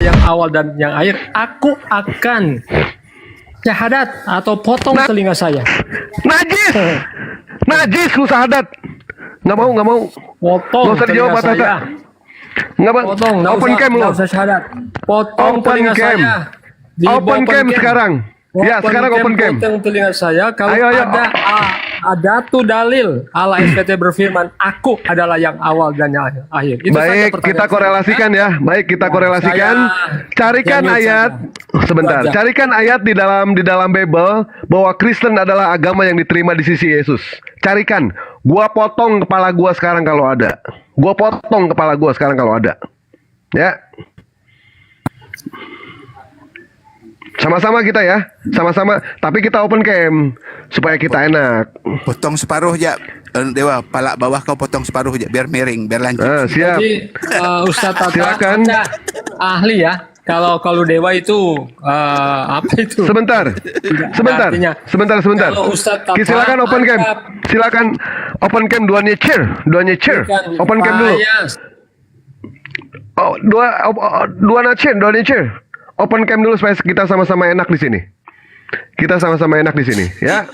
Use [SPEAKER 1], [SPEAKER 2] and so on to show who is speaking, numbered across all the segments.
[SPEAKER 1] yang awal dan yang akhir, aku akan syahadat atau potong telinga saya.
[SPEAKER 2] Najis. Najis lu syahadat. Nggak mau.
[SPEAKER 1] Potong
[SPEAKER 2] Nggak usah dijawab
[SPEAKER 1] telinga saya.
[SPEAKER 2] Nggak mau.
[SPEAKER 1] Potong,
[SPEAKER 2] Open cam lu.
[SPEAKER 1] nggak usah syahadat. Potong
[SPEAKER 2] Open
[SPEAKER 1] telinga
[SPEAKER 2] cam.
[SPEAKER 1] saya. Di
[SPEAKER 2] Open cam sekarang. Ya, sekarang open cam.
[SPEAKER 1] Potong telinga saya. Kalau
[SPEAKER 2] Ayo.
[SPEAKER 1] ada tuh dalil Allah SPT berfirman, aku adalah yang awal dan yang akhir. Itu saja
[SPEAKER 2] Baik,
[SPEAKER 1] pertanyaan
[SPEAKER 2] kita
[SPEAKER 1] saya.
[SPEAKER 2] korelasikan ya. Baik, kita korelasikan. Carikan
[SPEAKER 1] Jamil
[SPEAKER 2] ayat.
[SPEAKER 1] saja.
[SPEAKER 2] Sebentar.
[SPEAKER 1] Wajar.
[SPEAKER 2] Carikan ayat di dalam Bible bahwa Kristen adalah agama yang diterima di sisi Yesus. Carikan. Gua potong kepala gua sekarang kalau ada. Gua potong kepala gua sekarang kalau ada. Ya. Sama-sama kita ya. Sama-sama. Tapi kita open cam supaya kita enak.
[SPEAKER 3] Potong separuh aja. Dewa, palak bawah kau potong separuh aja biar miring, biar lanjut.
[SPEAKER 2] Siap.
[SPEAKER 1] Jadi Ustadz Tata,
[SPEAKER 2] Silakan.
[SPEAKER 1] Anda ahli ya. Kalau Dewa itu apa itu?
[SPEAKER 2] Sebentar.
[SPEAKER 1] artinya.
[SPEAKER 2] Sebentar.
[SPEAKER 1] Kalau Ustadz Tata,
[SPEAKER 2] Silakan open cam.
[SPEAKER 1] anggap
[SPEAKER 2] Silakan open cam duanya chair.
[SPEAKER 1] bukan
[SPEAKER 2] Open cam dulu.
[SPEAKER 1] saya.
[SPEAKER 2] Oh, dua chair. Open cam dulu supaya kita sama-sama enak di sini. Kita sama-sama enak di sini, ya.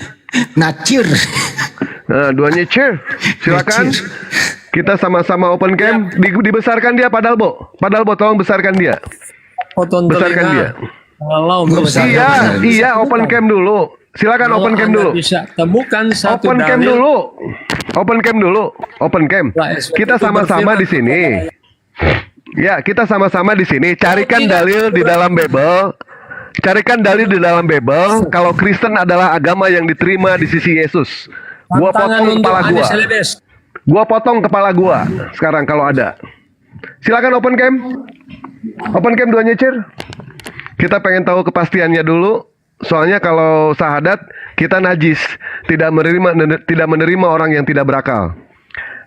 [SPEAKER 4] Nacir.
[SPEAKER 2] Nah, duanya chair. Silakan. Kita sama-sama open cam. Dibesarkan dia Padalbo, tolong besarkan dia.
[SPEAKER 1] Potong
[SPEAKER 2] Besarkan
[SPEAKER 1] telinga.
[SPEAKER 2] dia.
[SPEAKER 1] Kalau
[SPEAKER 2] Iya, open cam dulu. Silakan
[SPEAKER 1] Kalau
[SPEAKER 2] open cam
[SPEAKER 1] Anda
[SPEAKER 2] dulu.
[SPEAKER 1] bisa temukan satu
[SPEAKER 2] Open cam
[SPEAKER 1] dalil.
[SPEAKER 2] dulu. Open cam.
[SPEAKER 1] Lah, SPT
[SPEAKER 2] Kita
[SPEAKER 1] itu
[SPEAKER 2] sama-sama
[SPEAKER 1] berfirman
[SPEAKER 2] di sini. Ya, kita sama-sama di sini. Carikan dalil di dalam Bible. Carikan dalil di dalam Bible kalau Kristen adalah agama yang diterima di sisi Yesus. Gua
[SPEAKER 1] Tantangan
[SPEAKER 2] potong
[SPEAKER 1] untuk
[SPEAKER 2] kepala
[SPEAKER 1] Anies
[SPEAKER 2] gua.
[SPEAKER 1] Celebes.
[SPEAKER 2] Gua potong kepala gua sekarang kalau ada. Silakan open cam. Open cam duanya chair. Kita pengen tahu kepastiannya dulu. Soalnya kalau syahadat kita najis, tidak menerima orang yang tidak berakal.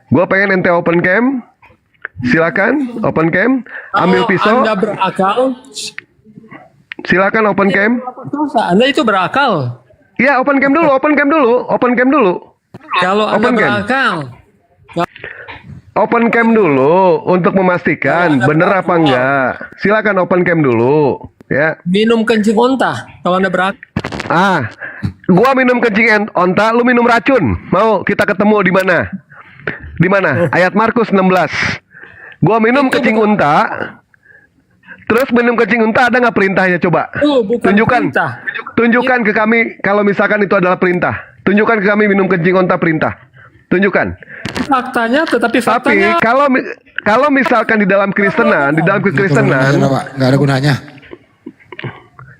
[SPEAKER 2] Gua pengen ente open cam. Silakan open cam. Ambil
[SPEAKER 1] Kalau
[SPEAKER 2] pisau.
[SPEAKER 1] Anda berakal,
[SPEAKER 2] Silakan open cam.
[SPEAKER 1] Anda itu berakal.
[SPEAKER 2] Ya, open cam dulu.
[SPEAKER 1] Kalau Anda
[SPEAKER 2] Open cam.
[SPEAKER 1] berakal,
[SPEAKER 2] Open cam dulu untuk memastikan bener apa enggak. Silakan open cam dulu, ya.
[SPEAKER 1] minum kencing onta. Kalau Anda berakal,
[SPEAKER 2] Gua minum kencing onta, lu minum racun. Mau kita ketemu di mana? Di mana? Ayat Markus 16. Gua minum
[SPEAKER 1] Itu
[SPEAKER 2] kencing
[SPEAKER 1] bukan-
[SPEAKER 2] unta. Terus minum kencing unta ada nggak perintahnya coba?
[SPEAKER 1] itu bukan perintah.
[SPEAKER 2] Tunjukkan ke kami kalau misalkan itu adalah perintah. Tunjukkan ke kami minum kencing unta perintah. Tunjukkan.
[SPEAKER 1] Faktanya, tetapi
[SPEAKER 2] Tapi
[SPEAKER 1] faktanya
[SPEAKER 2] kalau misalkan di dalam kekristenan,
[SPEAKER 4] Nggak ada gunanya.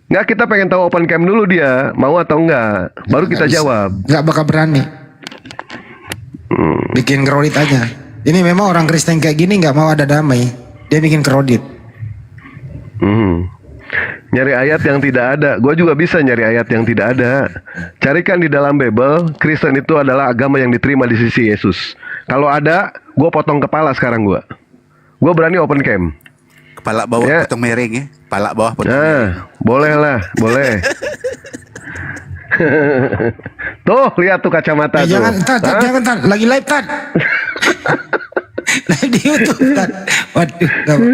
[SPEAKER 2] nggak, kita pengen tahu open cam dulu dia mau atau enggak, baru kita jawab.
[SPEAKER 4] Nggak bakal berani. Bikin kredit aja. Ini memang orang Kristen kayak gini nggak mau ada damai. Dia bikin kredit.
[SPEAKER 2] Nyari ayat yang tidak ada. Gue juga bisa nyari ayat yang tidak ada. Carikan di dalam Bible, Kristen itu adalah agama yang diterima di sisi Yesus. Kalau ada, gue potong kepala sekarang gue. Gue berani open cam.
[SPEAKER 3] Kepala bawah
[SPEAKER 2] Ya.
[SPEAKER 3] potong miring ya. Kepala bawah potong miring.
[SPEAKER 2] Nah, boleh lah, boleh. Tuh, lihat tuh kacamata tuh.
[SPEAKER 4] Jangan,
[SPEAKER 2] Hah?
[SPEAKER 4] jangan, Tad. Lagi live, Tad. Live di YouTube, Tad. Waduh. nggak mau.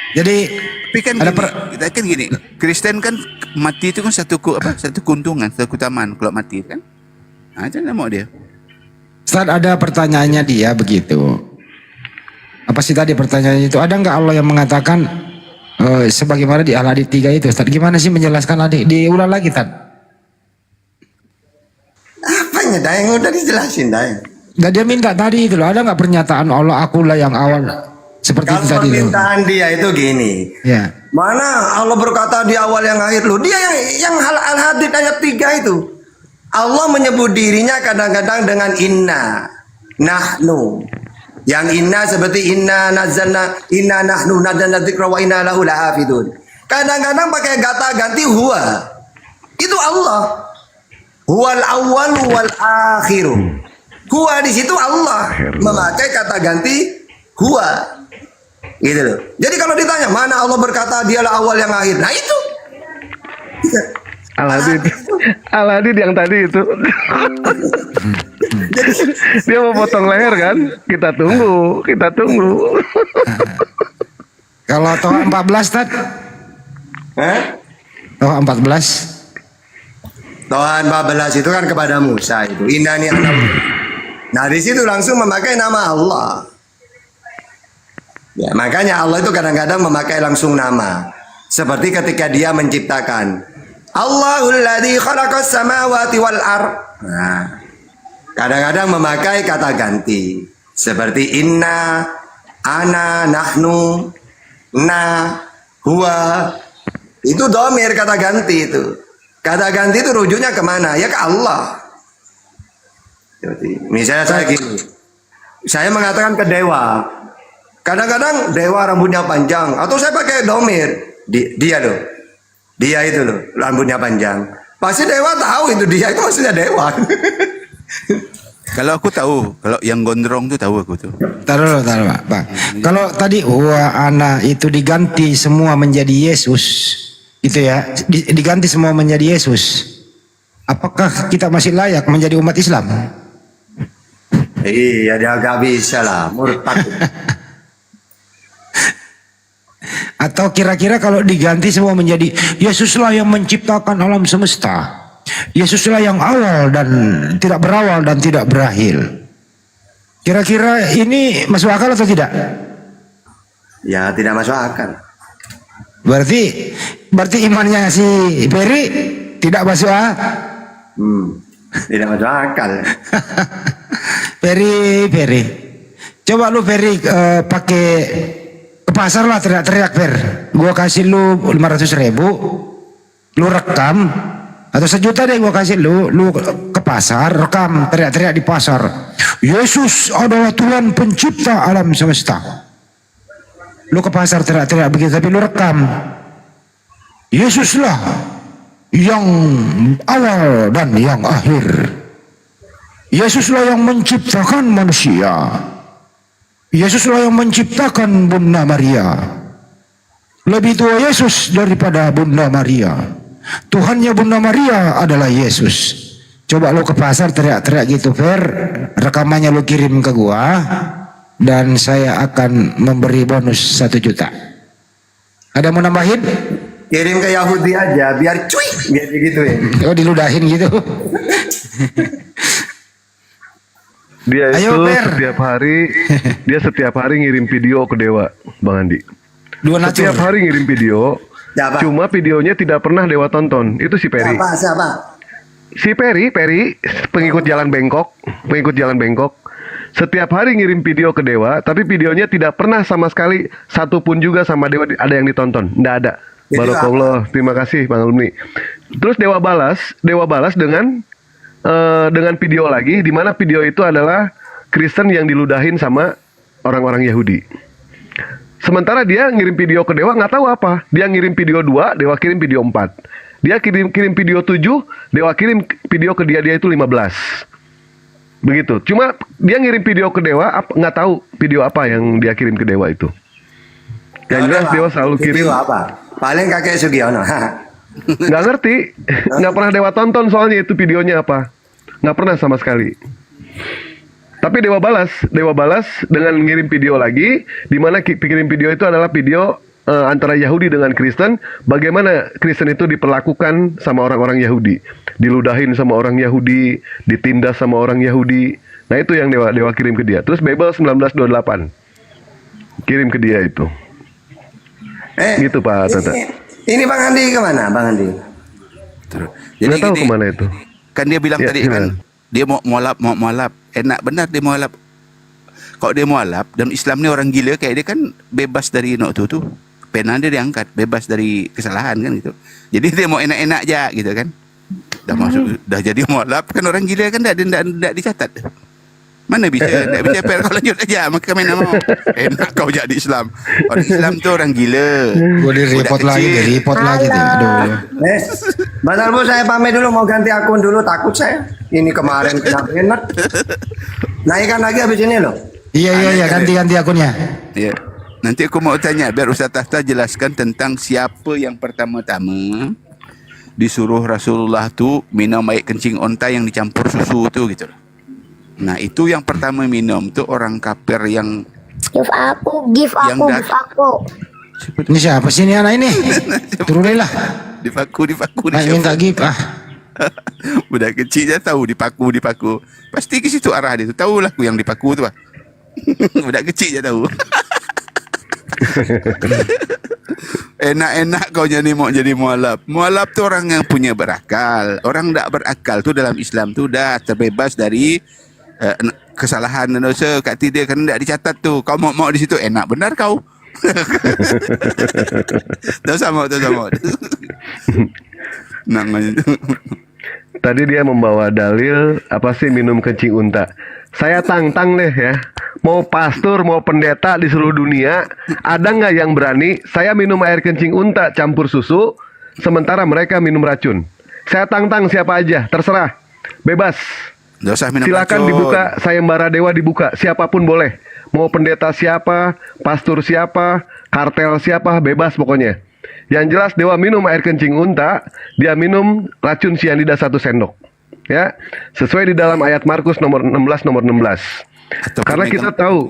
[SPEAKER 4] Jadi
[SPEAKER 3] Tapi kan
[SPEAKER 4] ada
[SPEAKER 3] kita kan gini, Kristen kan mati itu kan satu keuntungan, satu keutamaan kalau mati kan. Nah, itu nggak mau dia.
[SPEAKER 4] Ustaz, ada pertanyaannya dia begitu. Apa sih tadi pertanyaannya itu? Ada nggak Allah yang mengatakan sebagaimana di Al-Hadid 3 itu? Ustaz, gimana sih menjelaskan adik? Diulang lagi, Tad.
[SPEAKER 5] Apanya dah yang udah dijelasin dah.
[SPEAKER 4] Dan dia minta tadi itu loh, ada nggak pernyataan Allah akulah yang awal seperti
[SPEAKER 5] Kalau
[SPEAKER 4] itu tadi loh.
[SPEAKER 5] permintaan dia itu gini.
[SPEAKER 4] Ya.
[SPEAKER 5] Mana Allah berkata di awal yang akhir lu. Dia yang Al-Hadid ayat 3 itu. Allah menyebut dirinya kadang-kadang dengan inna, nahnu. Yang inna seperti inna nazzalna, inna nahnu nazzalna dzikra wa inna lahu lahafidun. Kadang-kadang pakai kata ganti huwa. Itu Allah. Huwal awwal wal akhiru. Huwa di situ Allah memakai kata ganti huwa. Gitu loh. Jadi kalau ditanya mana Allah berkata dialah awal yang akhir. Nah itu.
[SPEAKER 2] Al-Hadid yang tadi itu. Dia mau potong leher kan? Kita tunggu.
[SPEAKER 4] Kalau Toha 14 Tad? Toha 14.
[SPEAKER 5] Toha 14 itu kan kepada Musa itu. Innani ana. Nah di situ langsung memakai nama Allah. Ya, makanya Allah itu kadang-kadang memakai langsung nama. Seperti ketika dia menciptakan Allahul ladzi khalaqas samawati wal ard. Nah, kadang-kadang memakai kata ganti. Seperti inna, ana, nahnu, na, huwa. Itu domir kata ganti itu. Kata ganti itu rujuknya kemana? Ya ke Allah. Jadi, misalnya saya gini. Saya mengatakan ke dewa. Kadang-kadang dewa rambutnya panjang. Atau saya pakai domir. Dia loh. Dia itu loh. Rambutnya panjang. Pasti dewa tahu itu dia itu maksudnya dewa.
[SPEAKER 3] Kalau aku tahu, kalau yang gondrong tuh tahu aku tuh.
[SPEAKER 4] Taruh Pak. Kalau tadi ana itu diganti semua menjadi Yesus, gitu ya, diganti semua menjadi Yesus. Apakah kita masih layak menjadi umat Islam?
[SPEAKER 5] Iya, dia gak bisa lah, murtad.
[SPEAKER 4] Atau kira-kira kalau diganti semua menjadi Yesuslah yang menciptakan alam semesta, Yesuslah yang awal dan tidak berawal dan tidak berakhir. Kira-kira ini masuk akal atau tidak?
[SPEAKER 5] Ya, tidak masuk akal.
[SPEAKER 4] Berarti imannya si Ferry tidak masuk akal.
[SPEAKER 5] Tidak masuk akal.
[SPEAKER 4] Ferry. Coba lu Ferry pakai ke pasar lah, teriak-teriak Fer. Gua kasih lu 500.000, lu rekam. Atau 1 juta deh gua kasih lu ke pasar, rekam, teriak-teriak di pasar. Yesus adalah Tuhan pencipta alam semesta. Lu ke pasar teriak-teriak begitu, tapi lu rekam. Yesuslah yang awal dan yang akhir. Yesuslah yang menciptakan manusia. Yesuslah yang menciptakan Bunda Maria. Lebih tua Yesus daripada Bunda Maria. Tuhannya Bunda Maria adalah Yesus. Coba lo ke pasar teriak-teriak gitu Fer, rekamannya lo kirim ke gua dan saya akan memberi bonus 1 juta. Ada mau nambahin?
[SPEAKER 5] Kirim ke Yahudi aja biar cuy, biar gitu ya.
[SPEAKER 4] Oh, diludahin gitu.
[SPEAKER 2] Dia
[SPEAKER 4] Ayo,
[SPEAKER 2] itu
[SPEAKER 4] Fer.
[SPEAKER 2] setiap hari ngirim video ke Dewa, Bang Andi. Setiap
[SPEAKER 4] Donatur.
[SPEAKER 2] hari ngirim video.
[SPEAKER 5] Siapa?
[SPEAKER 2] Cuma videonya tidak pernah Dewa tonton. Itu si Peri.
[SPEAKER 5] Siapa?
[SPEAKER 2] Si Peri, pengikut jalan bengkok. Setiap hari ngirim video ke Dewa, tapi videonya tidak pernah sama sekali satu pun juga sama Dewa ada yang ditonton. Nggak ada.
[SPEAKER 5] Itu
[SPEAKER 2] Barakallah. Terima kasih Bang Alumni. Terus Dewa balas dengan video lagi, di mana video itu adalah Kristen yang diludahin sama orang-orang Yahudi. Sementara dia ngirim video ke Dewa nggak tahu apa. Dia ngirim video 2, Dewa kirim video 4. Dia kirim video 7, Dewa kirim video ke dia itu 15. Begitu. Cuma dia ngirim video ke Dewa nggak tahu video apa yang dia kirim ke Dewa itu. Yang jelas Dewa selalu kirim.
[SPEAKER 5] Video apa? Paling kakek Sugiono.
[SPEAKER 2] Nggak ngerti. Nggak pernah Dewa tonton soalnya itu videonya apa. Nggak pernah sama sekali. Tapi Dewa balas dengan ngirim video lagi, di mana kirim video itu adalah video antara Yahudi dengan Kristen, bagaimana Kristen itu diperlakukan sama orang-orang Yahudi, diludahin sama orang Yahudi, ditindas sama orang Yahudi. Nah itu yang Dewa kirim ke dia. Terus Bible 1928 kirim ke dia itu. Gitu Pak Tata.
[SPEAKER 5] Ini Bang Andi kemana, Bang Andi?
[SPEAKER 3] Terus.
[SPEAKER 2] Nggak tahu
[SPEAKER 3] gini,
[SPEAKER 2] kemana itu.
[SPEAKER 3] Kan dia bilang
[SPEAKER 2] Ya,
[SPEAKER 3] tadi kan
[SPEAKER 2] gimana?
[SPEAKER 3] dia mau mualaf. Enak benar dia mualaf. Kalau dia mualaf dan Islam ni orang gila kayak dia kan bebas dari tuh. Pena dia diangkat, bebas dari kesalahan kan gitu. Jadi dia mau enak-enak aja gitu kan. Dah jadi mualaf kan orang gila kan tak dicatat. Mana bisa tak bisa per kau lanjut aja maka mana mau. Enak kau jadi Islam. Orang Islam tu orang gila.
[SPEAKER 4] Gue di-report lagi tuh. Aduh.
[SPEAKER 5] Mas Albo saya pamit dulu mau ganti akun dulu takut saya. Ini kemarin kena enak. Naikkan lagi habis ini loh.
[SPEAKER 4] Iya, ganti akunnya.
[SPEAKER 3] Ya. Nanti aku mau tanya biar Ustaz Tahta jelaskan tentang siapa yang pertama-tama disuruh Rasulullah tu minum air kencing onta yang dicampur susu tu gitu. Nah, itu yang pertama minum tu orang kafir yang
[SPEAKER 6] Give aku.
[SPEAKER 4] Ini siapa sih ini anak ini? Turuninlah.
[SPEAKER 3] Dipaku.
[SPEAKER 4] Ayo minta gift ah.
[SPEAKER 3] Budak kecil je tahu dipaku. Pasti ke situ arah dia tu. Tahulah aku yang dipaku tu lah. Budak kecil je tahu. Enak-enak kau jadi mualaf. Mualaf tu orang yang punya berakal. Orang tak berakal tu dalam Islam tu dah terbebas dari kesalahan dan dosa. Kat dia kan tak dicatat tu. Kau mau di situ enak benar kau. Tak sama.
[SPEAKER 2] Tadi dia membawa dalil apa sih minum kencing unta. Saya tantang deh ya. Mau pastor, mau pendeta di seluruh dunia, ada nggak yang berani saya minum air kencing unta campur susu, sementara mereka minum racun? Saya tantang siapa aja, terserah, bebas.
[SPEAKER 3] Tak usah minum
[SPEAKER 2] Silakan
[SPEAKER 3] racun.
[SPEAKER 2] dibuka, sayembara dewa dibuka, siapapun boleh. Mau pendeta siapa, pastor siapa, kartel siapa, bebas pokoknya. Yang jelas dewa minum air kencing unta, dia minum racun sianida 1 sendok. Ya, sesuai di dalam ayat Markus nomor 16 nomor 16.
[SPEAKER 3] Ataupun
[SPEAKER 2] Karena kita tahu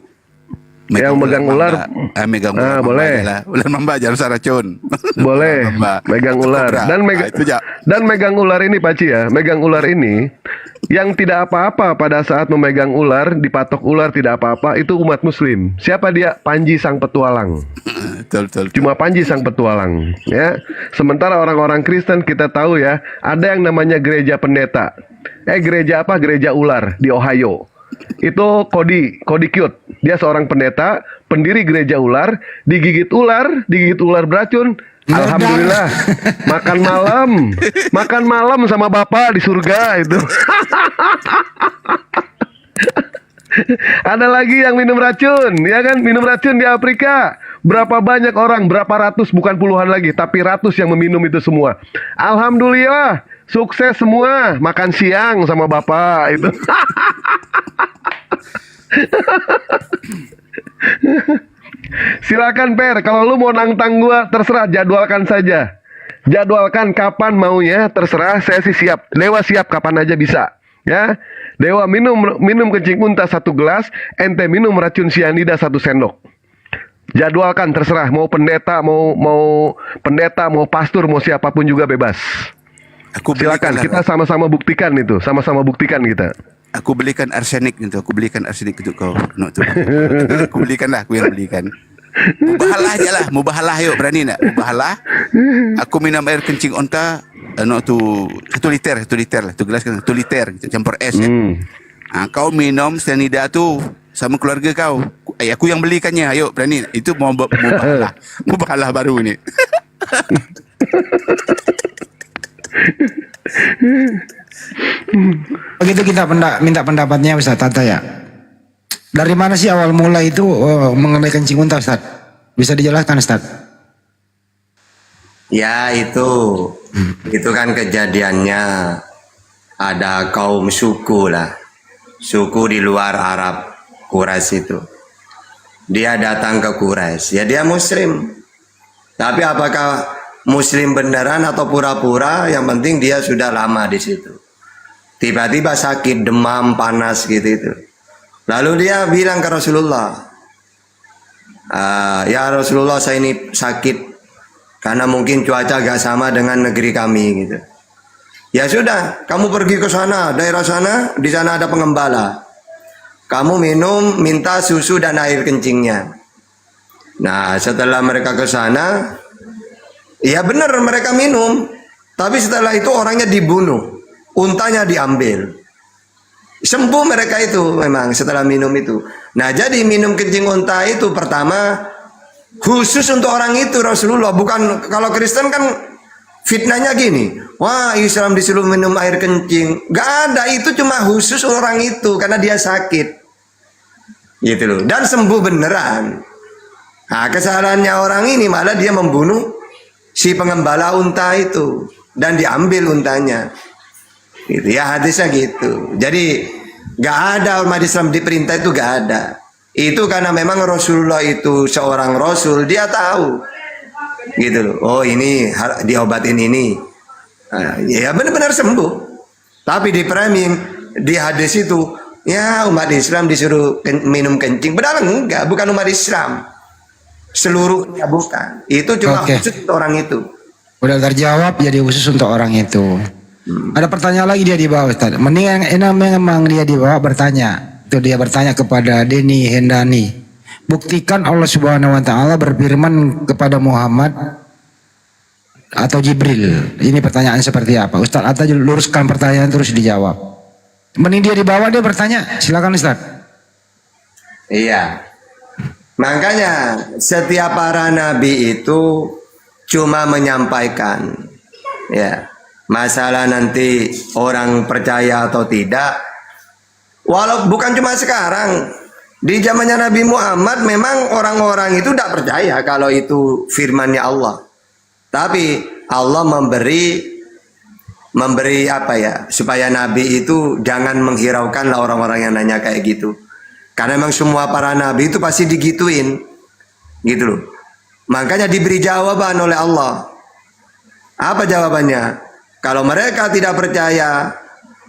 [SPEAKER 2] yang megang ular,
[SPEAKER 3] megang ular
[SPEAKER 2] boleh.
[SPEAKER 3] ular mamba jangan usah racun.
[SPEAKER 2] boleh
[SPEAKER 3] Mamba.
[SPEAKER 2] megang
[SPEAKER 3] Atau
[SPEAKER 2] ular
[SPEAKER 3] kobra. Itu je.
[SPEAKER 2] dan megang ular ini Pak Ci ya, megang ular ini yang tidak apa-apa pada saat memegang ular, dipatok ular tidak apa-apa, itu umat muslim. Siapa dia? Panji sang petualang.
[SPEAKER 3] Betul.
[SPEAKER 2] Cuma Panji sang petualang ya. Sementara orang-orang Kristen kita tahu ya, ada yang namanya gereja pendeta. Gereja apa? Gereja ular di Ohio. Itu Cody Cute. Dia seorang pendeta, pendiri gereja ular, digigit ular beracun. Alhamdulillah. Makan malam sama Bapak di surga itu. Ada lagi yang minum racun, ya kan? Minum racun di Afrika. Berapa banyak orang, berapa ratus, bukan puluhan lagi, tapi ratus yang meminum itu semua. Alhamdulillah, sukses semua. Makan siang sama Bapak itu. Silakan Per, kalau lu mau nantang gua terserah, jadwalkan saja. Jadwalkan kapan maunya, terserah, saya sih siap. Dewa siap kapan aja bisa. Ya, Dewa minum kencing unta 1 gelas, ente minum racun sianida 1 sendok. Jadwalkan terserah, mau pendeta, mau pastor, mau siapapun juga bebas. Silakan, kita sama-sama buktikan itu, sama-sama buktikan kita.
[SPEAKER 3] Aku belikan arsenik untuk kau. Aku belikan lah, aku yang belikan. Mubahalah yuk, berani nak? Mubahalah. Aku minum air kencing unta, 1 liter lah, 1 gelas kan, 1 liter, campur es kan. Kau minum sianida tu sama keluarga kau. Aku yang belikannya, ayo berani. Itu mubahalah baru ni.
[SPEAKER 4] Begitu kita minta pendapatnya Ustaz Tata ya. Dari mana sih awal mula itu mengenai kencing unta Ustaz? Bisa dijelaskan Ustaz?
[SPEAKER 5] Ya itu kan kejadiannya ada kaum suku lah, suku di luar Arab, Quraisy itu. Dia datang ke Quraisy, ya dia Muslim. Tapi apakah Muslim beneran atau pura-pura? Yang penting dia sudah lama di situ. Tiba-tiba sakit, demam, panas gitu itu. Lalu dia bilang ke Rasulullah, ya Rasulullah saya ini sakit karena mungkin cuaca gak sama dengan negeri kami gitu. Ya sudah, kamu pergi ke sana, daerah sana, di sana ada pengembala. Kamu minta susu dan air kencingnya. Nah, setelah mereka ke sana, ya benar mereka minum. Tapi setelah itu orangnya dibunuh, untanya diambil. Sembuh mereka itu memang setelah minum itu. Nah, jadi minum kencing unta itu pertama khusus untuk orang itu Rasulullah. Bukan kalau Kristen kan fitnahnya gini, wah Islam disuruh minum air kencing. Gak ada, itu cuma khusus orang itu karena dia sakit. Gitu loh. Dan sembuh beneran. Nah, kesalahannya orang ini malah dia membunuh si pengembala unta itu dan diambil untanya. Gitu ya, hadisnya gitu. Jadi gak ada umat Islam diperintah itu, gak ada. Itu karena memang Rasulullah itu seorang Rasul, dia tahu. Gitu loh. Oh ini diobatin ini. Nah, ya benar-benar sembuh. Tapi di framing di hadis itu, ya umat Islam disuruh minum kencing. Padahal enggak, bukan umat Islam. seluruhnya, bukan. Itu cuma
[SPEAKER 4] Oke.
[SPEAKER 5] khusus untuk orang itu.
[SPEAKER 4] Udah terjawab, jadi khusus untuk orang itu. Ada pertanyaan lagi dia di bawah, Ustaz. Mending memang dia di bawah bertanya. Itu dia bertanya kepada Denny Hendani. Buktikan Allah Subhanahu wa taala berfirman kepada Muhammad atau Jibril. Ini pertanyaan seperti apa? Ustaz Atta luruskan pertanyaan terus dijawab. Mending dia di bawah dia bertanya. Silakan Ustaz.
[SPEAKER 5] Iya. Makanya setiap para nabi itu cuma menyampaikan, ya, masalah nanti orang percaya atau tidak. Walau bukan cuma sekarang, di zamannya Nabi Muhammad memang orang-orang itu tidak percaya kalau itu firmannya Allah. Tapi Allah memberi apa ya, supaya Nabi itu jangan menghiraukan lah orang-orang yang nanya kayak gitu. Karena memang semua para Nabi itu pasti digituin, gitu loh. Makanya diberi jawaban oleh Allah. Apa jawabannya? Kalau mereka tidak percaya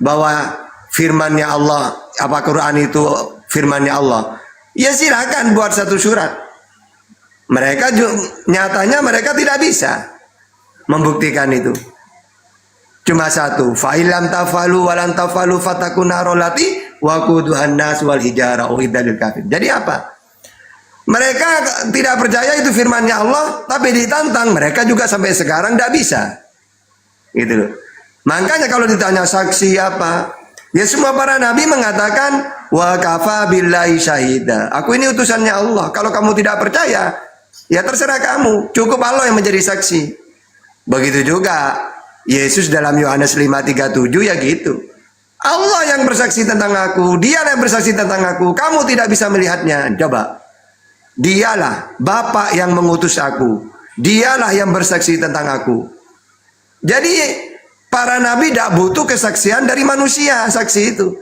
[SPEAKER 5] bahwa firmannya Allah, apa Quran itu firmannya Allah, ya silakan buat satu surat. Mereka nyatanya mereka tidak bisa membuktikan itu. Cuma satu, fa'ilam tafalu walan tafalu fatakun narolati wa quduhan nas wal hijara uidalil kafir. Jadi apa? Mereka tidak percaya itu firmannya Allah, tapi ditantang mereka juga sampai sekarang tidak bisa. Gitu loh. Makanya kalau ditanya saksi apa? Ya semua para nabi mengatakan wa kafa billahi syahida. Aku ini utusannya Allah. Kalau kamu tidak percaya, ya terserah kamu. Cukup Allah yang menjadi saksi. Begitu juga Yesus dalam Yohanes 5:37 ya gitu. Allah yang bersaksi tentang aku, Dia yang bersaksi tentang aku. Kamu tidak bisa melihatnya. Coba. Dialah Bapa yang mengutus aku. Dialah yang bersaksi tentang aku. Jadi para nabi tidak butuh kesaksian dari manusia, saksi itu.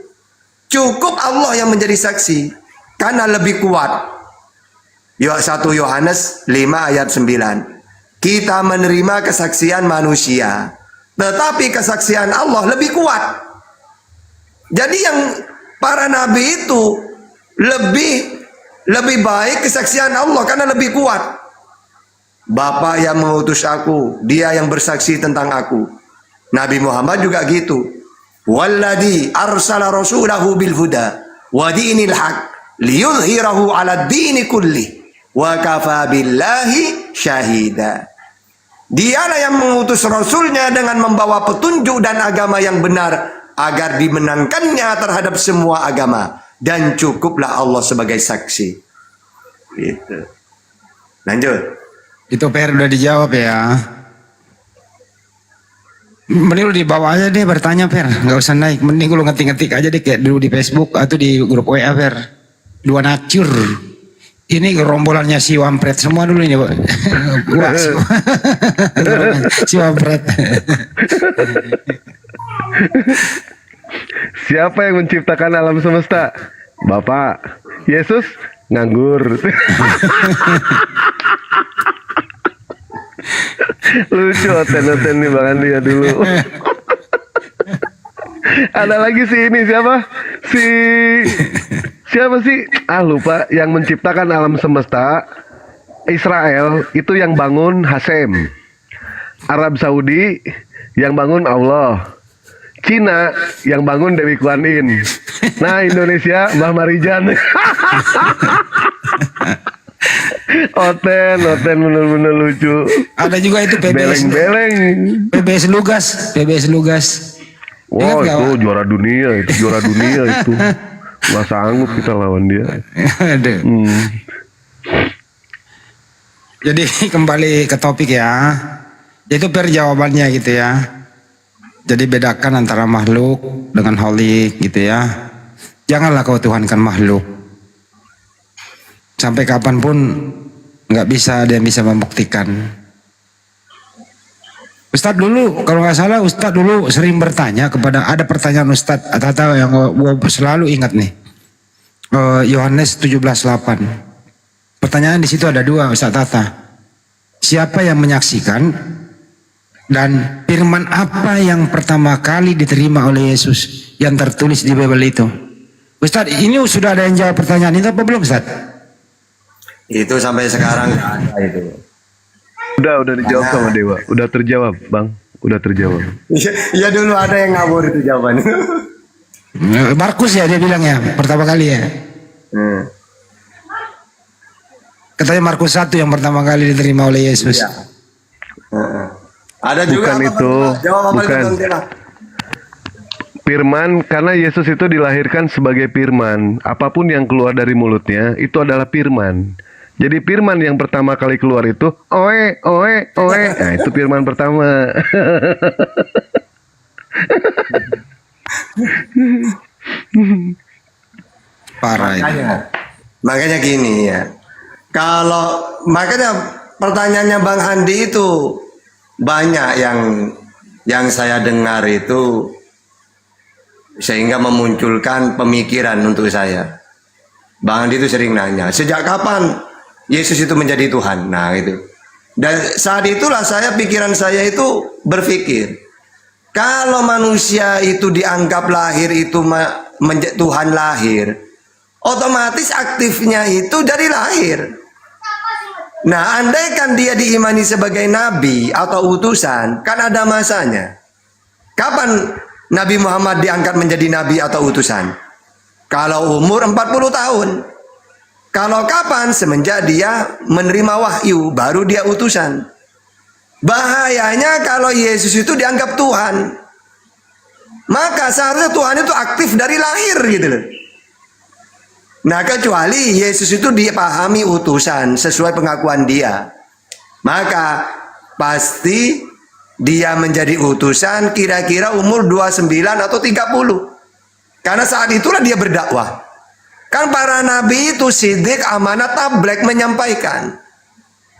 [SPEAKER 5] Cukup Allah yang menjadi saksi. Karena lebih kuat. 1 Yohanes 5 ayat 9. Kita menerima kesaksian manusia. Tetapi kesaksian Allah lebih kuat. Jadi yang para nabi itu lebih baik kesaksian Allah karena lebih kuat. Bapa yang mengutus aku, Dia yang bersaksi tentang aku. Nabi Muhammad juga gitu. Walladzi arsala rasulahu bil huda wa dinil haq liyudhhirahu 'ala dini kulli wa kafa billahi syahida. Dialah yang mengutus rasulnya dengan membawa petunjuk dan agama yang benar agar dimenangkannya terhadap semua agama, dan cukuplah Allah sebagai saksi. Gitu. Lanjut.
[SPEAKER 4] Itu PR udah dijawab ya. Mending lu di bawah aja deh bertanya Per, nggak usah naik. Mending lu ngetik-ngetik aja deh kayak dulu di Facebook atau di grup WA Per. Dua nacur. Ini rombolannya si Wampret semua dulu ini. Wah, si Wampret.
[SPEAKER 2] Siapa yang menciptakan alam semesta? Bapak. Yesus nganggur. Lucu oten nih Bang Andi ya dulu. Ada lagi si ini siapa? Siapa sih? Lupa. Yang menciptakan alam semesta. Israel itu yang bangun Hasem. Arab Saudi yang bangun Allah. Cina yang bangun Dewi Kuan Yin. Nah Indonesia Mbah Marijan. Oten bener-bener lucu.
[SPEAKER 4] Ada juga itu PBS.
[SPEAKER 2] Beleng-beleng.
[SPEAKER 4] PBS Lugas.
[SPEAKER 2] Wow, itu juara dunia itu. Nggak sanggup kita lawan dia.
[SPEAKER 4] Jadi kembali ke topik ya. Itu Per jawabannya gitu ya. Jadi bedakan antara makhluk dengan holik gitu ya. Janganlah kau tuhankan makhluk. Sampai kapanpun nggak bisa ada yang bisa membuktikan. Ustadz dulu kalau nggak salah Ustadz dulu sering bertanya kepada, ada pertanyaan Ustadz atau yang gue selalu ingat nih. Yohanes 17:8. Pertanyaan di situ ada dua Ustadz Tata. Siapa yang menyaksikan dan firman apa yang pertama kali diterima oleh Yesus yang tertulis di Bible itu? Ustadz ini sudah ada yang jawab pertanyaan itu apa belum Ustadz?
[SPEAKER 5] Itu sampai sekarang nggak ada itu.
[SPEAKER 2] Udah dijawab sama Dewa. Udah terjawab, Bang. Udah terjawab.
[SPEAKER 5] Iya dulu ada yang ngabur itu jawabannya.
[SPEAKER 4] Markus ya dia bilang ya pertama kali ya. Katanya Markus 1 yang pertama kali diterima oleh Yesus.
[SPEAKER 5] Iya. Ada juga
[SPEAKER 2] Bukan
[SPEAKER 5] apa,
[SPEAKER 2] itu.
[SPEAKER 5] jawab apa
[SPEAKER 2] Bukan.
[SPEAKER 5] itu, Bang?
[SPEAKER 2] Firman, karena Yesus itu dilahirkan sebagai firman. Apapun yang keluar dari mulutnya, itu adalah firman. Jadi firman yang pertama kali keluar itu, oe, oe, oe. Nah, itu firman pertama.
[SPEAKER 4] Parah itu.
[SPEAKER 5] Makanya gini ya. Makanya pertanyaannya Bang Handi itu banyak yang saya dengar itu sehingga memunculkan pemikiran untuk saya. Bang Handi itu sering nanya, sejak kapan Yesus itu menjadi Tuhan? Nah itu. Dan saat itulah pikiran saya itu berpikir, kalau manusia itu dianggap lahir itu Tuhan lahir, otomatis aktifnya itu dari lahir. Nah, andaikan dia diimani sebagai nabi atau utusan, kan ada masanya. Kapan Nabi Muhammad diangkat menjadi nabi atau utusan? Kalau umur 40 tahun. Kalau kapan? Semenjak dia menerima wahyu, baru dia utusan. Bahayanya kalau Yesus itu dianggap Tuhan. Maka seharusnya Tuhan itu aktif dari lahir gitu loh. Nah, kecuali Yesus itu dipahami utusan sesuai pengakuan dia. Maka pasti dia menjadi utusan kira-kira umur 29 atau 30. Karena saat itulah dia berdakwah. Kan para nabi itu sidik, amanat, tablek menyampaikan.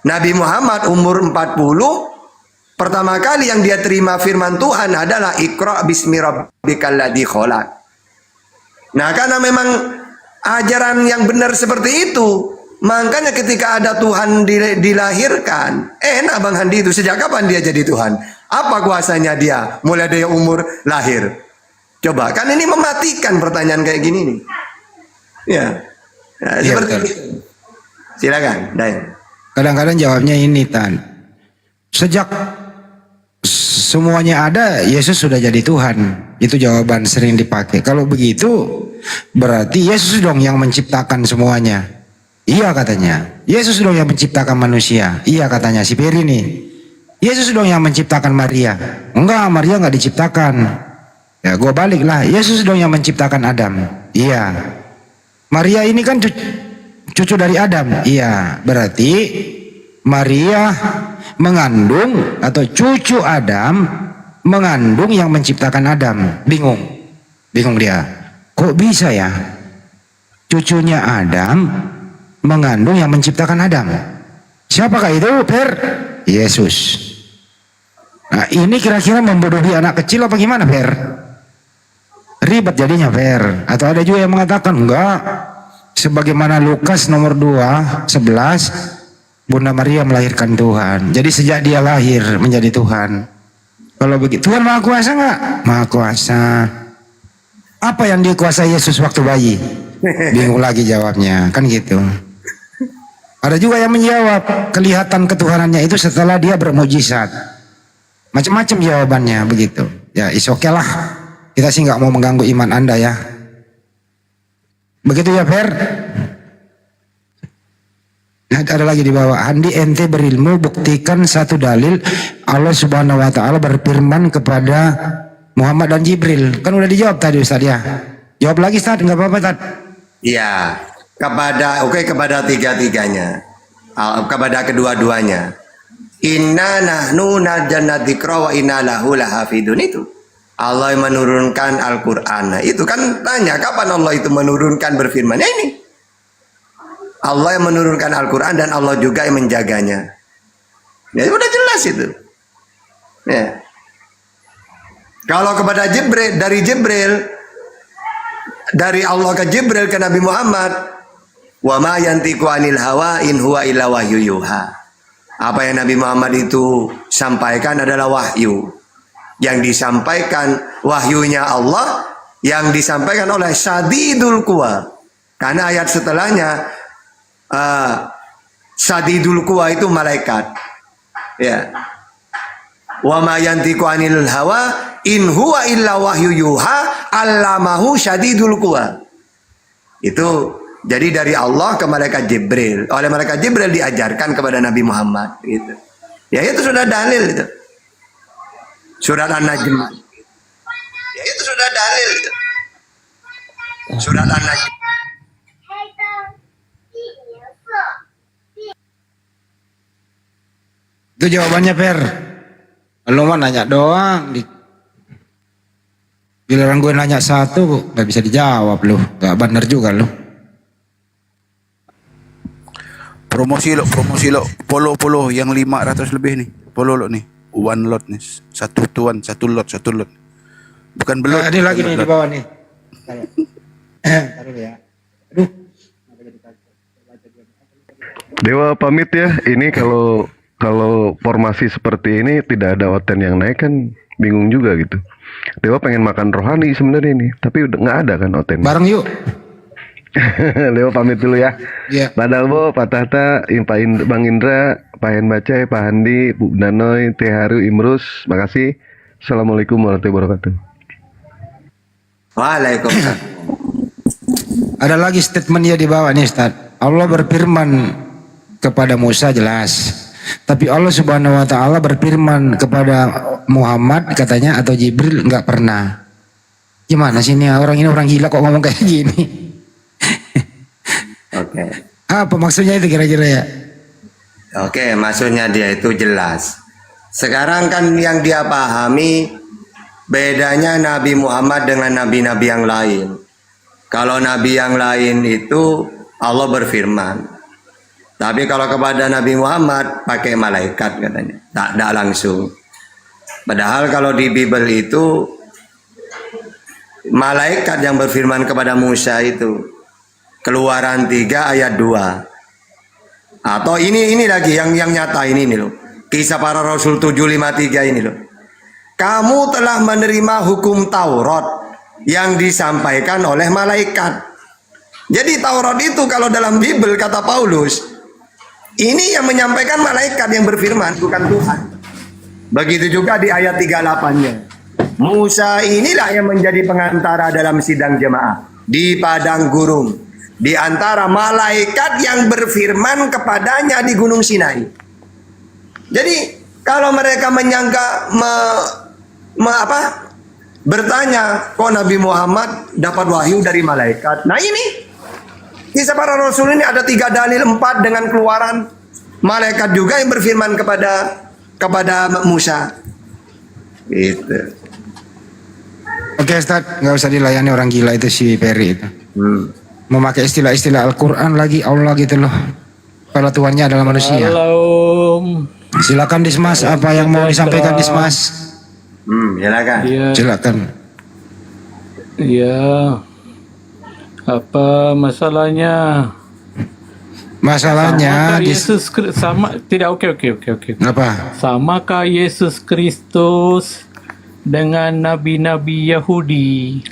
[SPEAKER 5] Nabi Muhammad umur 40, pertama kali yang dia terima firman Tuhan adalah Iqra bismi rabbikal ladzi khalaq. Nah, karena memang ajaran yang benar seperti itu, makanya ketika ada Tuhan dilahirkan, enak Bang Handi itu sejak kapan dia jadi Tuhan? Apa kuasanya dia mulai dari umur lahir? Coba, kan ini mematikan pertanyaan kayak gini nih. Ya, nah,
[SPEAKER 4] Iya,
[SPEAKER 5] seperti
[SPEAKER 4] betul.
[SPEAKER 5] itu. Silakan, Dayan.
[SPEAKER 4] Kadang-kadang jawabnya ini Tan. Sejak semuanya ada, Yesus sudah jadi Tuhan. Itu jawaban sering dipakai. Kalau begitu, berarti Yesus dong yang menciptakan semuanya. Iya katanya. Yesus dong yang menciptakan manusia. Iya katanya si Peri nih. Yesus dong yang menciptakan Maria. Enggak, Maria enggak diciptakan. Ya, gua balik lah. Yesus dong yang menciptakan Adam. Iya. Maria ini kan cucu dari Adam. Iya, berarti Maria mengandung atau cucu Adam mengandung yang menciptakan Adam. Bingung dia. Kok bisa ya? Cucunya Adam mengandung yang menciptakan Adam. Siapakah itu, Per? Yesus. Nah, ini kira-kira membodohi anak kecil apa gimana, Per? Ribet jadinya, Per. Atau ada juga yang mengatakan enggak. Sebagaimana Lukas nomor 2:11, Bunda Maria melahirkan Tuhan. Jadi sejak dia lahir menjadi Tuhan. Kalau begitu, Tuhan Maha Kuasa enggak? Maha Kuasa. Apa yang dikuasai Yesus waktu bayi? Bingung lagi jawabnya, kan gitu. Ada juga yang menjawab kelihatan ketuhanannya itu setelah dia bermujizat. Macam-macam jawabannya begitu. Ya, is oke lah. Kita sih nggak mau mengganggu iman Anda ya. Begitu ya, Fer. Nah, ada lagi di bawah. Handi ente berilmu, buktikan satu dalil Allah Subhanahu wa taala berfirman kepada Muhammad dan Jibril. Kan udah dijawab tadi Ustaz ya. Jawab lagi Ustaz, enggak apa-apa Ustaz.
[SPEAKER 5] Iya, kepada tiga-tiganya. Kepada kedua-duanya. Inna nahnu nazzalna dzikra wa inna lahu lahafidun itu. Allah yang menurunkan Al-Qur'an. Nah, itu kan tanya kapan Allah itu menurunkan berfirman. Ya ini. Allah yang menurunkan Al-Qur'an dan Allah juga yang menjaganya. Ya udah jelas itu. Ya. Kalau kepada Jibril, dari Allah ke Jibril ke Nabi Muhammad, wa ma yantiqu anil hawa in huwa illa wahyu yuha. Apa yang Nabi Muhammad itu sampaikan adalah wahyu. Yang disampaikan wahyunya Allah, yang disampaikan oleh Syadidul Quwa. Karena ayat setelahnya Sadidul quwa itu malaikat. Ya. Wa ma yantiqu anil hawa in huwa illa wahyu yuha allamahu syadidul quwa. Itu jadi dari Allah ke malaikat Jibril. Oleh malaikat Jibril diajarkan kepada Nabi Muhammad gitu. Ya itu sudah dalil itu. Surat An-Najm. Ya itu sudah dalil itu. Surat An-Najm.
[SPEAKER 4] Itu jawabannya, Per. Lu mah nanya doang. Giliran gue nanya satu, gak bisa dijawab lu. Gak bener juga lu.
[SPEAKER 3] Promosi lo. Polo yang 500 lebih nih. Polo lo nih. One lot nih. Satu tuan, satu lot. Bukan belum.
[SPEAKER 4] Nah, ini lagi nih di bawah nih. Taruh ya. Aduh.
[SPEAKER 2] Dewa pamit ya. Ini kalau formasi seperti ini tidak ada Oten yang naik kan bingung juga gitu. Dewa pengen makan rohani sebenarnya ini, tapi udah nggak ada kan Oten.
[SPEAKER 4] Bareng yuk.
[SPEAKER 2] Dewa pamit dulu ya.
[SPEAKER 4] Iya.
[SPEAKER 2] Pak Dalbo, Pak Tahta, Bang Indra, Pak Hen Bacai, Pak Handi, Bu Danoy, Teh Haru, Imrus, makasih. Assalamualaikum warahmatullahi wabarakatuh.
[SPEAKER 5] Waalaikumsalam.
[SPEAKER 4] Ada lagi statementnya di bawah nih, Ustaz. Allah berfirman kepada Musa jelas. Tapi Allah Subhanahu wa taala berfirman kepada Muhammad katanya atau Jibril nggak pernah. Gimana sih ini orang gila kok ngomong kayak gini?
[SPEAKER 5] Oke.
[SPEAKER 4] Apa maksudnya itu kira-kira ya?
[SPEAKER 5] Oke, maksudnya dia itu jelas. Sekarang kan yang dia pahami bedanya Nabi Muhammad dengan nabi-nabi yang lain. Kalau nabi yang lain itu Allah berfirman. Tapi kalau kepada Nabi Muhammad pakai malaikat katanya, tak langsung. Padahal kalau di Bible itu malaikat yang berfirman kepada Musa itu. Keluaran 3 ayat 2. Atau ini lagi yang nyata ini nih loh. Kisah para Rasul 753 ini loh. Kamu telah menerima hukum Taurat yang disampaikan oleh malaikat. Jadi Taurat itu kalau dalam Bible kata Paulus, ini yang menyampaikan malaikat yang berfirman, bukan Tuhan. Begitu juga di ayat 38-nya. Musa inilah yang menjadi pengantara dalam sidang jemaah di padang gurun, di antara malaikat yang berfirman kepadanya di Gunung Sinai. Jadi kalau mereka menyangka bertanya, kok Nabi Muhammad dapat wahyu dari malaikat? Nah ini kisah para Rasul ini ada 3 dalil, 4 dengan keluaran. Malaikat juga yang berfirman kepada Musa. Gitu.
[SPEAKER 4] Oke Ustaz, nggak usah dilayani orang gila itu si Peri itu. Memakai istilah-istilah Al-Quran lagi Allah gitu loh. Kalau Tuhannya adalah manusia.
[SPEAKER 1] Halo.
[SPEAKER 4] Silakan Dismas, apa yang mau disampaikan Dismas?
[SPEAKER 5] Silakan.
[SPEAKER 1] Iya.
[SPEAKER 4] Silakan.
[SPEAKER 1] Iya. Apa masalahnya?
[SPEAKER 4] Masalahnya
[SPEAKER 1] Samakah Yesus sama tidak oke.
[SPEAKER 4] apa?
[SPEAKER 1] Samakah Yesus Kristus dengan nabi-nabi Yahudi?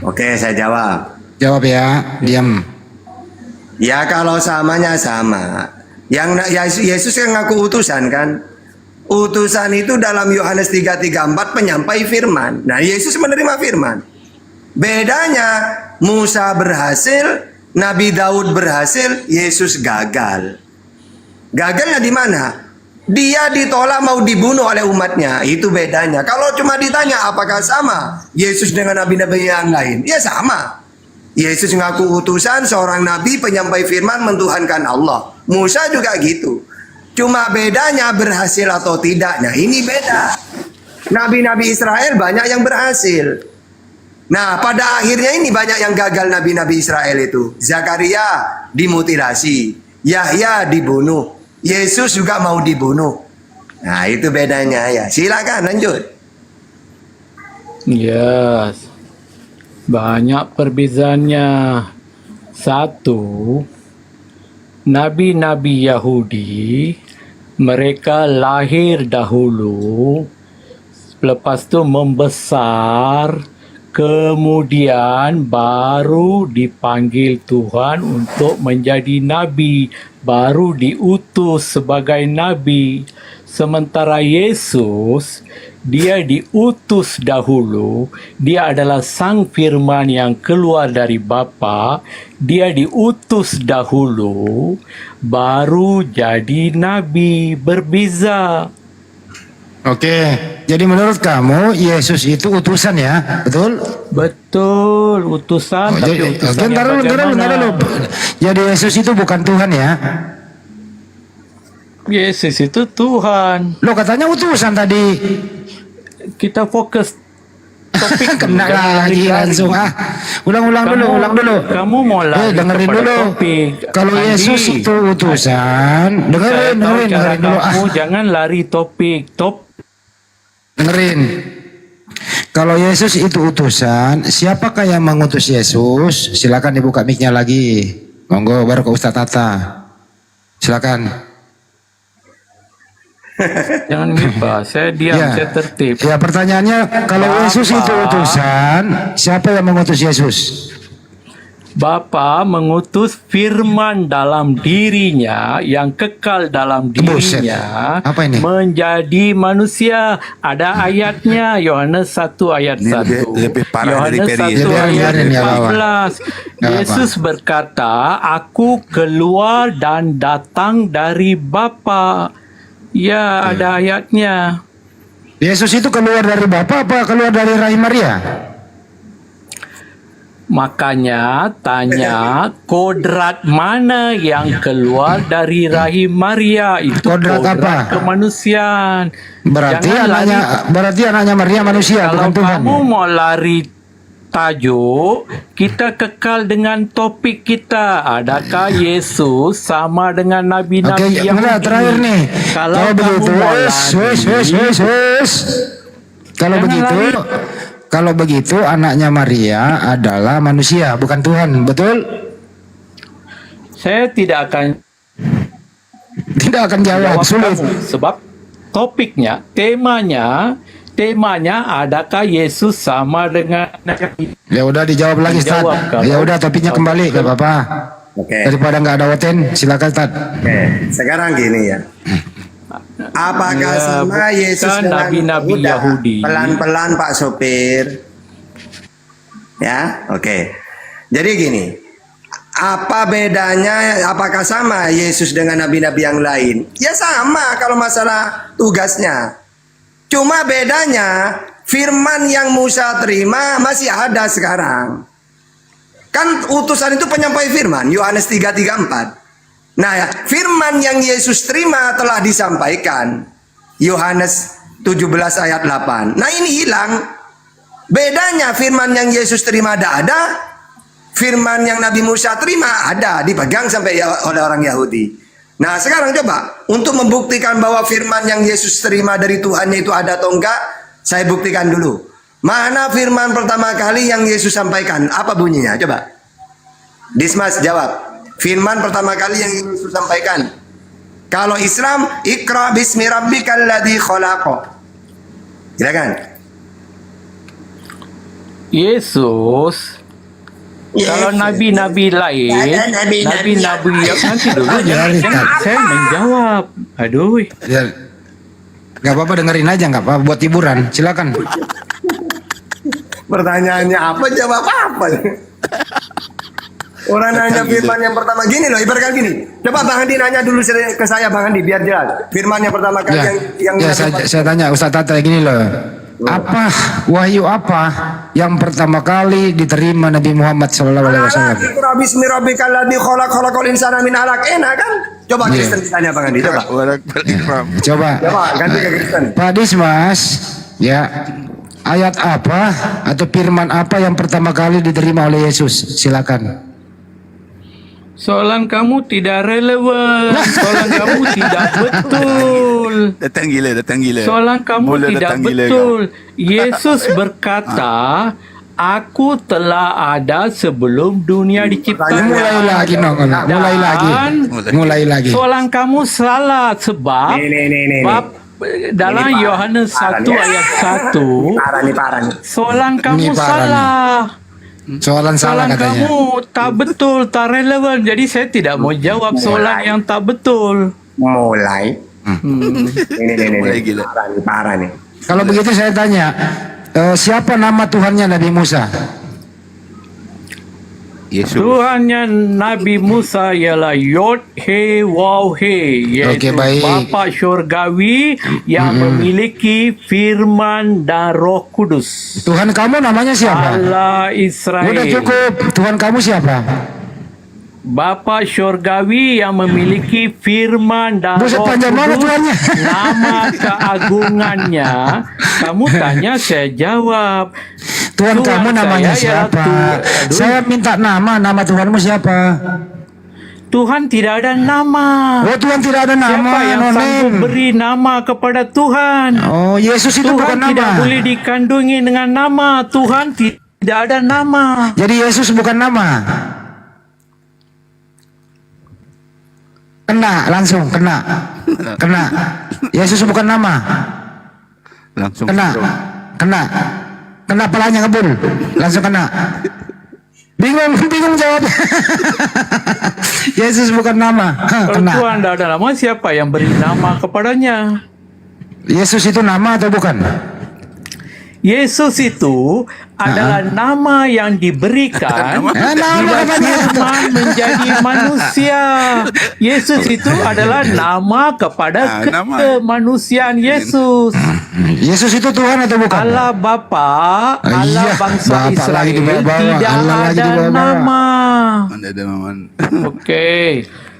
[SPEAKER 5] Oke, saya jawab.
[SPEAKER 4] Jawab ya, diam.
[SPEAKER 5] Ya kalau samanya sama. Yang Yesus yang ngaku utusan kan? Utusan itu dalam Yohanes 3:34 penyampai firman. Nah, Yesus menerima firman. Bedanya Musa berhasil, Nabi Daud berhasil, Yesus gagal. Gagalnya di mana? Dia ditolak mau dibunuh oleh umatnya. Itu bedanya. Kalau cuma ditanya apakah sama Yesus dengan nabi-nabi yang lain? Ya sama. Yesus ngaku utusan, seorang nabi penyampai firman mentuhankan Allah. Musa juga gitu. Cuma bedanya berhasil atau tidaknya. Ini beda. Nabi-nabi Israel banyak yang berhasil. Nah, pada akhirnya ini banyak yang gagal nabi-nabi Israel itu. Zakaria dimutilasi, Yahya dibunuh, Yesus juga mau dibunuh. Nah, itu bedanya ya. Silakan lanjut.
[SPEAKER 1] Yes. Banyak perbezaannya. Satu, nabi-nabi Yahudi mereka lahir dahulu, lepas itu membesar, kemudian baru dipanggil Tuhan untuk menjadi nabi
[SPEAKER 6] baru diutus sebagai nabi. Sementara Yesus, dia diutus dahulu, dia adalah sang firman yang keluar dari Bapa, dia diutus dahulu, baru jadi nabi, berbeza.
[SPEAKER 4] Oke, jadi menurut kamu Yesus itu utusan ya, betul?
[SPEAKER 6] Betul, utusan, tapi
[SPEAKER 4] Jadi,
[SPEAKER 6] utusannya
[SPEAKER 4] ntar dulu. Jadi Yesus itu bukan Tuhan ya?
[SPEAKER 6] Yesus itu Tuhan.
[SPEAKER 4] Lo katanya utusan tadi.
[SPEAKER 6] Kita fokus topik.
[SPEAKER 4] Kena lagi langsung Ulang dulu.
[SPEAKER 6] Kamu mau lari
[SPEAKER 4] dengerin
[SPEAKER 6] kepada
[SPEAKER 4] dulu.
[SPEAKER 6] topik.
[SPEAKER 4] Kalau
[SPEAKER 6] Andi,
[SPEAKER 4] Yesus itu utusan,
[SPEAKER 6] saya tahu
[SPEAKER 4] dengerin
[SPEAKER 6] cara
[SPEAKER 4] dulu.
[SPEAKER 6] kamu jangan lari topik.
[SPEAKER 4] Dengerin. Kalau Yesus itu utusan, siapakah yang mengutus Yesus? Silakan dibuka mic-nya lagi. Monggo, baru ke Ustaz Tata. Silakan.
[SPEAKER 6] Jangan ngibah. Saya diam, saya tertib.
[SPEAKER 4] Ya, pertanyaannya, kalau Yesus itu utusan, siapa yang mengutus Yesus?
[SPEAKER 6] Bapa mengutus firman dalam dirinya yang kekal dalam
[SPEAKER 4] Buset.
[SPEAKER 6] dirinya
[SPEAKER 4] Apa ini?
[SPEAKER 6] menjadi manusia. Ada ayatnya, Yohanes 1 ayat
[SPEAKER 3] Ini
[SPEAKER 6] 1.
[SPEAKER 3] lebih parah dari
[SPEAKER 6] Yohanes
[SPEAKER 3] Peri.
[SPEAKER 6] 1 ayat
[SPEAKER 4] Biarin, ya, Bapak.
[SPEAKER 6] 14.
[SPEAKER 4] Ya,
[SPEAKER 6] Yesus berkata, aku keluar dan datang dari Bapa. Ya, ada ayatnya.
[SPEAKER 4] Yesus itu keluar dari Bapa apa keluar dari rahim Maria?
[SPEAKER 6] Makanya tanya kodrat mana yang keluar dari rahim Maria, itu
[SPEAKER 4] Kodrat apa?
[SPEAKER 6] kemanusiaan.
[SPEAKER 4] Berarti
[SPEAKER 6] Jangan
[SPEAKER 4] anaknya Maria manusia,
[SPEAKER 6] kalau
[SPEAKER 4] bukan Tuhan.
[SPEAKER 6] kamu mau lari tajuk, kita kekal dengan topik kita. Adakah Yesus sama dengan nabi-nabi
[SPEAKER 4] Oke,
[SPEAKER 6] yang
[SPEAKER 4] enggak, terakhir nih.
[SPEAKER 6] Kalau
[SPEAKER 4] Kalau
[SPEAKER 6] kamu
[SPEAKER 4] begitu,
[SPEAKER 6] mau lari,
[SPEAKER 4] Kalau
[SPEAKER 6] Jangan
[SPEAKER 4] begitu,
[SPEAKER 6] lari.
[SPEAKER 4] kalau begitu anaknya Maria adalah manusia, bukan Tuhan, betul?
[SPEAKER 6] saya tidak akan
[SPEAKER 4] Tidak akan jawab,
[SPEAKER 6] jawab
[SPEAKER 4] sulit.
[SPEAKER 6] kamu sebab topiknya, temanya adakah Yesus sama dengan
[SPEAKER 4] Ya udah dijawab lagi, Ustaz.
[SPEAKER 6] Jawab, kalau-
[SPEAKER 4] Ya udah topiknya kembali, gak apa-apa.
[SPEAKER 5] Oke.
[SPEAKER 4] Daripada nggak ada woten, silakan Ustaz.
[SPEAKER 5] Oke, sekarang gini ya. Apakah
[SPEAKER 6] Ya,
[SPEAKER 5] sama Yesus
[SPEAKER 6] bukan
[SPEAKER 5] dengan
[SPEAKER 6] nabi-nabi
[SPEAKER 5] Udah,
[SPEAKER 6] Yahudi.
[SPEAKER 5] Pelan-pelan Pak Sopir. Ya, oke. Jadi gini, apa bedanya? Apakah sama Yesus dengan nabi-nabi yang lain? Ya sama kalau masalah tugasnya. Cuma bedanya firman yang Musa terima masih ada sekarang. Kan utusan itu penyampai firman, Yohanes 3:34. Nah, ya, firman yang Yesus terima telah disampaikan, Yohanes 17 ayat 8. Nah, ini hilang. Bedanya firman yang Yesus terima ada, firman yang Nabi Musa terima ada, dipegang sampai oleh orang Yahudi. Nah, sekarang coba untuk membuktikan bahwa firman yang Yesus terima dari Tuhannya itu ada atau enggak, saya buktikan dulu. Mana firman pertama kali yang Yesus sampaikan? Apa bunyinya? Coba. Dismas jawab. Firman pertama kali yang Yesus sampaikan. Kalau Islam, Iqra bismi rabbikal ladzi khalaqa. Silakan.
[SPEAKER 6] Yesus. Kalau nabi-nabi lain, nabi-nabi yang nanti dulu jangan saya menjawab. Aduh.
[SPEAKER 4] Ya, nggak apa-apa, dengerin aja, nggak apa-apa, buat hiburan. Silakan.
[SPEAKER 5] Pertanyaannya apa, jawab apa? Orang nanya firman yang pertama gini loh, ibaratkan gini. Coba Bang Andi nanya dulu ke saya, Bang Andi, biar jelas. Firman yang pertama kali yang
[SPEAKER 4] saya tanya Ustaz Tata gini loh. Apa wahyu apa yang pertama kali diterima Nabi Muhammad SAW?
[SPEAKER 5] Iqra bismi rabbikal ladzi khalaqal insana min 'alaq. Enak kan? Coba Kristen ditanya Bang Andi, coba.
[SPEAKER 4] Coba.
[SPEAKER 5] Coba ganti ke Kristen.
[SPEAKER 4] Pak Dismas, ya, ayat apa atau firman apa yang pertama kali diterima oleh Yesus? Silakan.
[SPEAKER 6] Soalan kamu tidak relevan. Soalan kamu tidak betul.
[SPEAKER 3] Datang gila.
[SPEAKER 6] Soalan kamu
[SPEAKER 3] Mula
[SPEAKER 6] tidak
[SPEAKER 3] datang gila
[SPEAKER 6] betul. Yesus berkata, aku telah ada sebelum dunia diciptakan.
[SPEAKER 4] Mulai lagi, mulai lagi.
[SPEAKER 6] Soalan kamu salah sebab
[SPEAKER 5] Nih.
[SPEAKER 6] bab dalam
[SPEAKER 5] Ini parah.
[SPEAKER 6] Yohanes
[SPEAKER 5] Parah
[SPEAKER 6] 1
[SPEAKER 5] nih.
[SPEAKER 6] ayat 1
[SPEAKER 5] Parah nih.
[SPEAKER 6] soalan kamu
[SPEAKER 4] Ini parah
[SPEAKER 6] salah.
[SPEAKER 4] Soalan salah
[SPEAKER 6] Soalan
[SPEAKER 4] katanya.
[SPEAKER 6] kamu tak betul, tak relevan. Jadi saya tidak mau jawab soalan yang tak betul.
[SPEAKER 5] Mulai. Ini.
[SPEAKER 3] Mulai gila.
[SPEAKER 5] Parah nih.
[SPEAKER 4] Kalau begitu saya tanya, siapa nama Tuhannya Nabi Musa?
[SPEAKER 3] Yesus.
[SPEAKER 6] Tuhannya Nabi Musa ialah Yod He Waw He,
[SPEAKER 4] Oke,
[SPEAKER 6] yaitu
[SPEAKER 4] baik.
[SPEAKER 6] Bapa Syurgawi yang memiliki firman dan Roh Kudus.
[SPEAKER 4] Tuhan kamu namanya siapa?
[SPEAKER 6] Allah Israel.
[SPEAKER 4] Udah cukup. Tuhan kamu siapa?
[SPEAKER 6] Bapa Syurgawi yang memiliki firman dan
[SPEAKER 4] Buset,
[SPEAKER 6] Roh
[SPEAKER 4] panjang banget
[SPEAKER 6] Kudus.
[SPEAKER 4] Tuhannya.
[SPEAKER 6] Nama keagungannya. Kamu tanya, saya jawab.
[SPEAKER 4] Tuhan kamu namanya
[SPEAKER 6] saya ialah
[SPEAKER 4] siapa? Saya minta nama Tuhanmu siapa?
[SPEAKER 6] Tuhan tidak ada nama.
[SPEAKER 4] Oh, Tuhan tidak ada nama.
[SPEAKER 6] Siapa yang
[SPEAKER 4] no
[SPEAKER 6] sanggup
[SPEAKER 4] name.
[SPEAKER 6] beri nama kepada Tuhan?
[SPEAKER 4] Oh, Yesus itu bukan
[SPEAKER 6] Tuhan tidak
[SPEAKER 4] nama.
[SPEAKER 6] boleh dikandungi dengan nama. Tuhan tidak ada nama.
[SPEAKER 4] Jadi Yesus bukan nama. Kena langsung, kena. Yesus bukan nama.
[SPEAKER 3] Langsung.
[SPEAKER 4] Kena palanya ngebul, langsung kena. Bingung jawab. Yesus bukan nama.
[SPEAKER 6] Kalau
[SPEAKER 4] Kena.
[SPEAKER 6] Tuhan tidak ada nama, siapa yang beri nama kepadanya?
[SPEAKER 4] Yesus itu nama atau bukan?
[SPEAKER 6] Yesus itu adalah nama yang diberikan
[SPEAKER 4] Nama
[SPEAKER 6] bila
[SPEAKER 4] katanya.
[SPEAKER 6] firman menjadi manusia. Yesus itu adalah nama kepada
[SPEAKER 3] Nama.
[SPEAKER 6] kemanusiaan Yesus.
[SPEAKER 4] Yesus itu Tuhan atau bukan?
[SPEAKER 6] Allah Bapa, Allah
[SPEAKER 4] Iya,
[SPEAKER 6] bangsa
[SPEAKER 4] Bapak lagi
[SPEAKER 6] Israel
[SPEAKER 4] dibawa-bawa,
[SPEAKER 6] tidak
[SPEAKER 4] Allah lagi
[SPEAKER 6] ada
[SPEAKER 4] dibawa-bawa.
[SPEAKER 6] nama.
[SPEAKER 3] Mana ada maman.
[SPEAKER 6] Oke.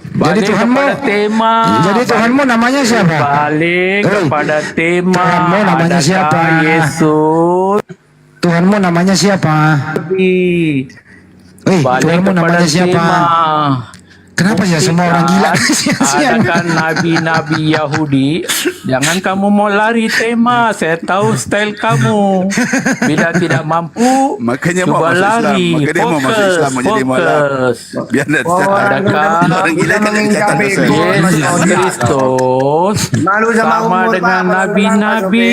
[SPEAKER 4] Jadi
[SPEAKER 6] Balik
[SPEAKER 4] Tuhanmu,
[SPEAKER 6] kepada tema.
[SPEAKER 4] jadi Tuhanmu namanya siapa?
[SPEAKER 6] Balik
[SPEAKER 4] Oi,
[SPEAKER 6] kepada tema.
[SPEAKER 4] Tuhanmu namanya
[SPEAKER 6] Adakah
[SPEAKER 4] siapa?
[SPEAKER 6] Yesus
[SPEAKER 4] Tuhanmu namanya siapa?
[SPEAKER 6] Nabi.
[SPEAKER 4] Tuhanmu
[SPEAKER 6] Balik kepada
[SPEAKER 4] namanya siapa?
[SPEAKER 6] tema.
[SPEAKER 4] Kenapa ya semua orang gila? Siang-siang.
[SPEAKER 6] Adakah nabi-nabi Yahudi? Jangan kamu mau lari tema. Saya tahu style kamu. Bila tidak mampu,
[SPEAKER 3] Makanya mau
[SPEAKER 6] coba
[SPEAKER 3] masuk Islam.
[SPEAKER 6] lari.
[SPEAKER 3] Makanya dia mau masuk Islam, mau jadi mualaf.
[SPEAKER 6] Fokus.
[SPEAKER 3] Biar ada
[SPEAKER 6] Adakah
[SPEAKER 3] orang gila kan yang dikatakan dosa.
[SPEAKER 6] Yesus Kristus
[SPEAKER 5] Malu sama
[SPEAKER 6] sama
[SPEAKER 5] umur,
[SPEAKER 6] dengan
[SPEAKER 5] Pak.
[SPEAKER 6] nabi-nabi.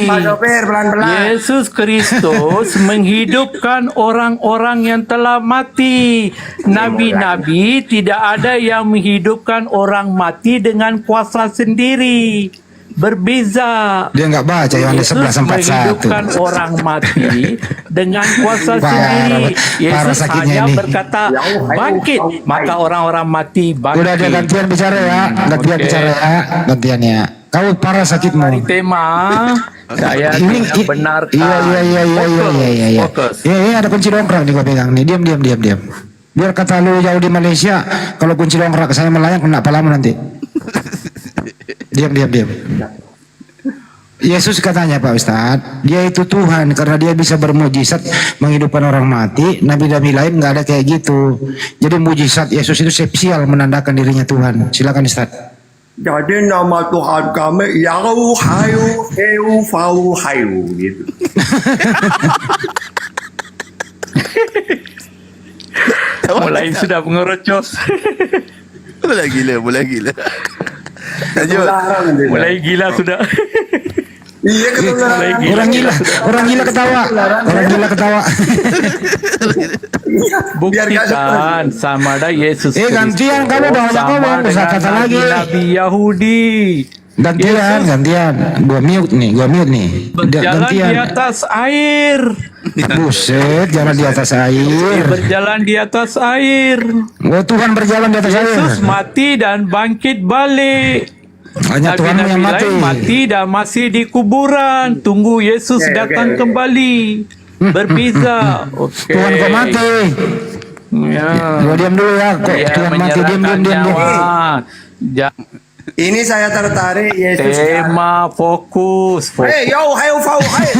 [SPEAKER 5] Pak Sopir, pelan-pelan.
[SPEAKER 6] Yesus Kristus menghidupkan orang-orang yang telah mati. Nabi-nabi tidak ada yang menghidupkan orang mati dengan kuasa sendiri. Berbeza.
[SPEAKER 4] Dia nggak baca Yohanes
[SPEAKER 6] Yesus
[SPEAKER 4] 11:41.
[SPEAKER 6] menghidupkan orang mati dengan kuasa
[SPEAKER 4] Parah,
[SPEAKER 6] sendiri.
[SPEAKER 4] parah
[SPEAKER 6] Yesus
[SPEAKER 4] sakitnya
[SPEAKER 6] hanya
[SPEAKER 4] ini.
[SPEAKER 6] berkata, bangkit. Maka orang-orang mati bangkit.
[SPEAKER 4] Udah dia gantian bicara ya, gantian
[SPEAKER 6] Oke.
[SPEAKER 4] bicara ya, gantian ya. Kau parah sakitmu.
[SPEAKER 6] Dari tema, saya tidak benarkan.
[SPEAKER 4] Iya.
[SPEAKER 6] Fokus.
[SPEAKER 4] Iya, ada kunci dongkrak nih gua pegang nih. Diam. Biar kata lu jauh di Malaysia, kalau kunci dongkrak saya melayang kena palamu nanti. Diam. Yesus katanya Pak Ustadz, dia itu Tuhan karena dia bisa bermujizat menghidupkan orang mati. Nabi-nabi lain nggak ada kayak gitu. Jadi mujizat Yesus itu spesial menandakan dirinya Tuhan. Silakan Ustadz.
[SPEAKER 5] Jadi nama Tuhan kami Yahu Hayu Heu Fau Hayu gitu.
[SPEAKER 6] Mulai sudah mengerucus.
[SPEAKER 3] Mulai gila. Lanjut.
[SPEAKER 6] Mulai gila sudah.
[SPEAKER 5] Iya ketularan.
[SPEAKER 6] Mulai
[SPEAKER 4] Orang gila ketawa.
[SPEAKER 6] Buktikan sama ada Yesus.
[SPEAKER 4] Gantian kamu banyak
[SPEAKER 6] Sama
[SPEAKER 4] ngomong, usah kata
[SPEAKER 6] dengan
[SPEAKER 4] lagi.
[SPEAKER 6] Nabi Yahudi.
[SPEAKER 4] Gantian. Gua mute nih.
[SPEAKER 6] Berjalan di
[SPEAKER 4] Gantian.
[SPEAKER 6] atas air.
[SPEAKER 4] Buset, jalan di atas air.
[SPEAKER 6] Berjalan di atas air.
[SPEAKER 4] Oh, Tuhan berjalan di atas air.
[SPEAKER 6] Yesus mati dan bangkit balik.
[SPEAKER 4] Hanya Tuhan yang
[SPEAKER 6] Nabi-nabi
[SPEAKER 4] mati.
[SPEAKER 6] lain mati dan masih di kuburan. Tunggu Yesus datang kembali. Berbeza. Oke.
[SPEAKER 4] Tuhan kok mati?
[SPEAKER 6] Ya.
[SPEAKER 4] Gua diam dulu ya. Kok
[SPEAKER 6] Dia
[SPEAKER 4] Tuhan mati? Diam.
[SPEAKER 6] menyerahkan nyawa.
[SPEAKER 5] Ini saya tertarik Yesus.
[SPEAKER 6] Tema fokus.
[SPEAKER 5] Hei, yo, Heu Fau Hayu.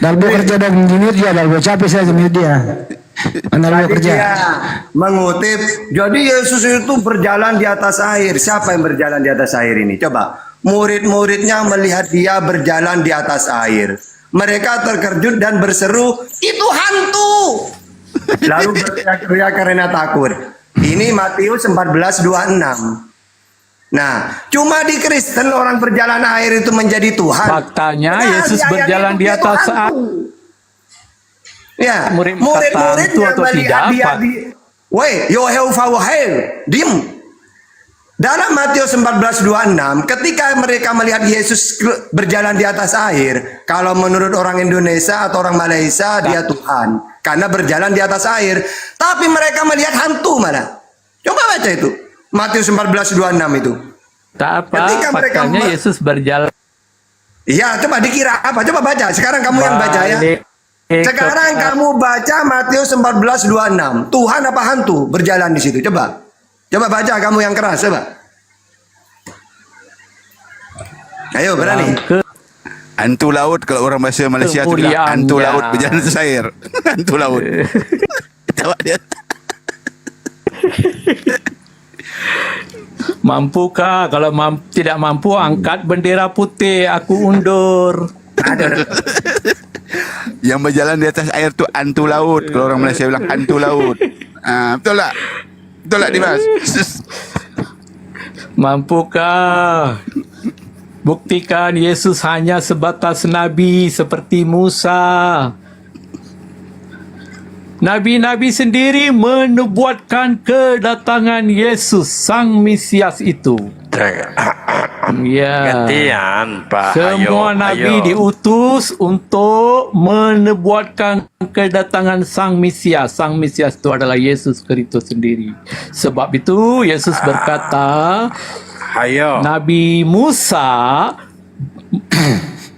[SPEAKER 4] Dalbo kerja dong di mute dia. Dalbo capek saya di mute dia. Mana Dalbo kerja?
[SPEAKER 5] Dia mengutip. Jadi Yesus itu berjalan di atas air. Siapa yang berjalan di atas air ini? Coba. Murid-muridnya melihat dia berjalan di atas air. Mereka terkejut dan berseru, itu hantu. Lalu berteriak-teriak karena takut. Ini Matius 14:26. Nah, cuma di Kristen orang berjalan air itu menjadi Tuhan.
[SPEAKER 6] Faktanya
[SPEAKER 5] Nah,
[SPEAKER 6] Yesus
[SPEAKER 5] di ayat
[SPEAKER 6] berjalan
[SPEAKER 5] itu
[SPEAKER 6] di
[SPEAKER 5] dia
[SPEAKER 6] atas
[SPEAKER 5] tuh
[SPEAKER 6] air.
[SPEAKER 5] hantu. Ya,
[SPEAKER 6] Murid kata
[SPEAKER 5] murid-muridnya
[SPEAKER 6] hantu atau
[SPEAKER 5] melihat
[SPEAKER 6] tidak,
[SPEAKER 5] dia
[SPEAKER 6] Pak?
[SPEAKER 5] Woi, Yoheu Fawahel, diem. Dalam Matius 14:26, ketika mereka melihat Yesus berjalan di atas air, kalau menurut orang Indonesia atau orang Malaysia, dia Tuhan. Karena berjalan di atas air. Tapi mereka melihat hantu malah. Coba baca itu. Matius 14:26 itu.
[SPEAKER 6] Tak apa,
[SPEAKER 5] Ketika mereka
[SPEAKER 6] faktanya Yesus berjalan.
[SPEAKER 5] Iya, coba dikira apa? Coba baca. Sekarang kamu yang baca ya.
[SPEAKER 6] balik
[SPEAKER 5] Sekarang
[SPEAKER 6] ke-
[SPEAKER 5] kamu baca Matius 14:26. Tuhan apa hantu berjalan di situ? Coba. Coba baca kamu yang keras, coba. Ayo berani.
[SPEAKER 6] ke
[SPEAKER 3] Hantu laut kalau orang bahasa Malaysia tu bilang hantu
[SPEAKER 6] Kemuliaannya.
[SPEAKER 3] laut berjalan atas air. Hantu laut. Tahu dia.
[SPEAKER 6] Mampukah? Kalau tidak mampu, angkat bendera putih, aku undur.
[SPEAKER 3] Yang berjalan di atas air tu hantu laut. Kalau orang Malaysia bilang hantu laut. Betul tak? Betul tak Dimas?
[SPEAKER 6] Mampukah? Buktikan Yesus hanya sebatas nabi seperti Musa. Nabi-nabi sendiri menubuatkan kedatangan Yesus, Sang Mesias itu. Ya.
[SPEAKER 7] Gantian Pak.
[SPEAKER 6] Semua nabi diutus untuk menubuatkan kedatangan Sang Mesias. Sang Mesias itu adalah Yesus Kristus sendiri. Sebab itu Yesus berkata,
[SPEAKER 7] Ayo.
[SPEAKER 6] Nabi Musa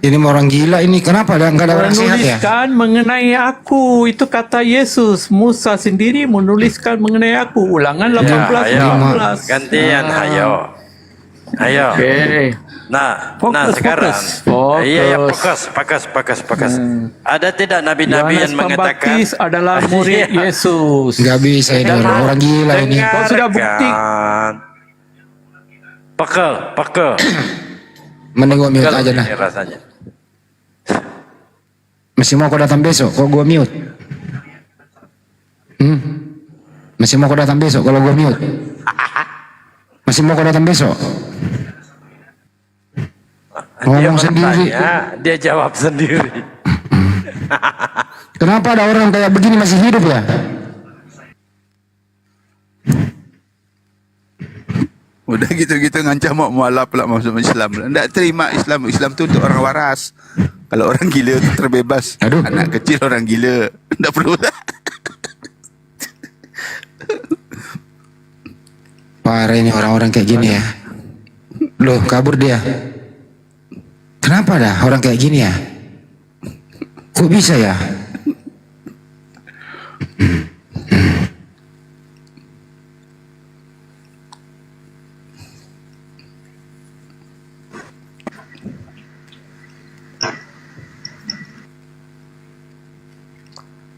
[SPEAKER 4] Ini mau orang gila ini. Kenapa ada nggak ada orang sehat ya?
[SPEAKER 6] menuliskan mengenai aku. Itu kata Yesus. Musa sendiri menuliskan mengenai aku. Ulangan 18
[SPEAKER 7] ayo.
[SPEAKER 6] 15.
[SPEAKER 7] Gantian. Ayo. Ayo.
[SPEAKER 6] Oke.
[SPEAKER 7] Nah,
[SPEAKER 6] Fokus,
[SPEAKER 7] sekarang.
[SPEAKER 6] fokus.
[SPEAKER 7] Iya, fokus. Ada tidak nabi-nabi yang
[SPEAKER 6] Yohanes
[SPEAKER 7] mengatakan
[SPEAKER 6] Pembaptis adalah murid
[SPEAKER 7] Iya.
[SPEAKER 6] Yesus.
[SPEAKER 4] Nggak bisa ini orang gila ini.
[SPEAKER 6] Kau sudah bukti.
[SPEAKER 7] Pekel.
[SPEAKER 4] Mending gua mute
[SPEAKER 7] Pekel
[SPEAKER 4] aja
[SPEAKER 7] ini
[SPEAKER 4] nah.
[SPEAKER 7] rasanya.
[SPEAKER 4] Masih mau kau datang besok? Kok gua mute? Masih mau kau datang besok kalau gua mute? Masih mau kau datang besok?
[SPEAKER 7] Dia
[SPEAKER 4] Ngomong sendiri.
[SPEAKER 7] bertanya, dia jawab sendiri.
[SPEAKER 4] Kenapa ada orang kayak begini masih hidup ya?
[SPEAKER 3] Udah gitu-gitu ngancam mau mualaf pula masuk Islam. Tak terima Islam. Islam tu untuk orang waras. Kalau orang gila tu terbebas.
[SPEAKER 4] Aduh.
[SPEAKER 3] Anak kecil orang gila. Tak perlu lah.
[SPEAKER 4] Parah ini orang-orang kayak gini ya. Loh kabur dia. Kenapa dah orang kayak gini ya? Kok bisa ya?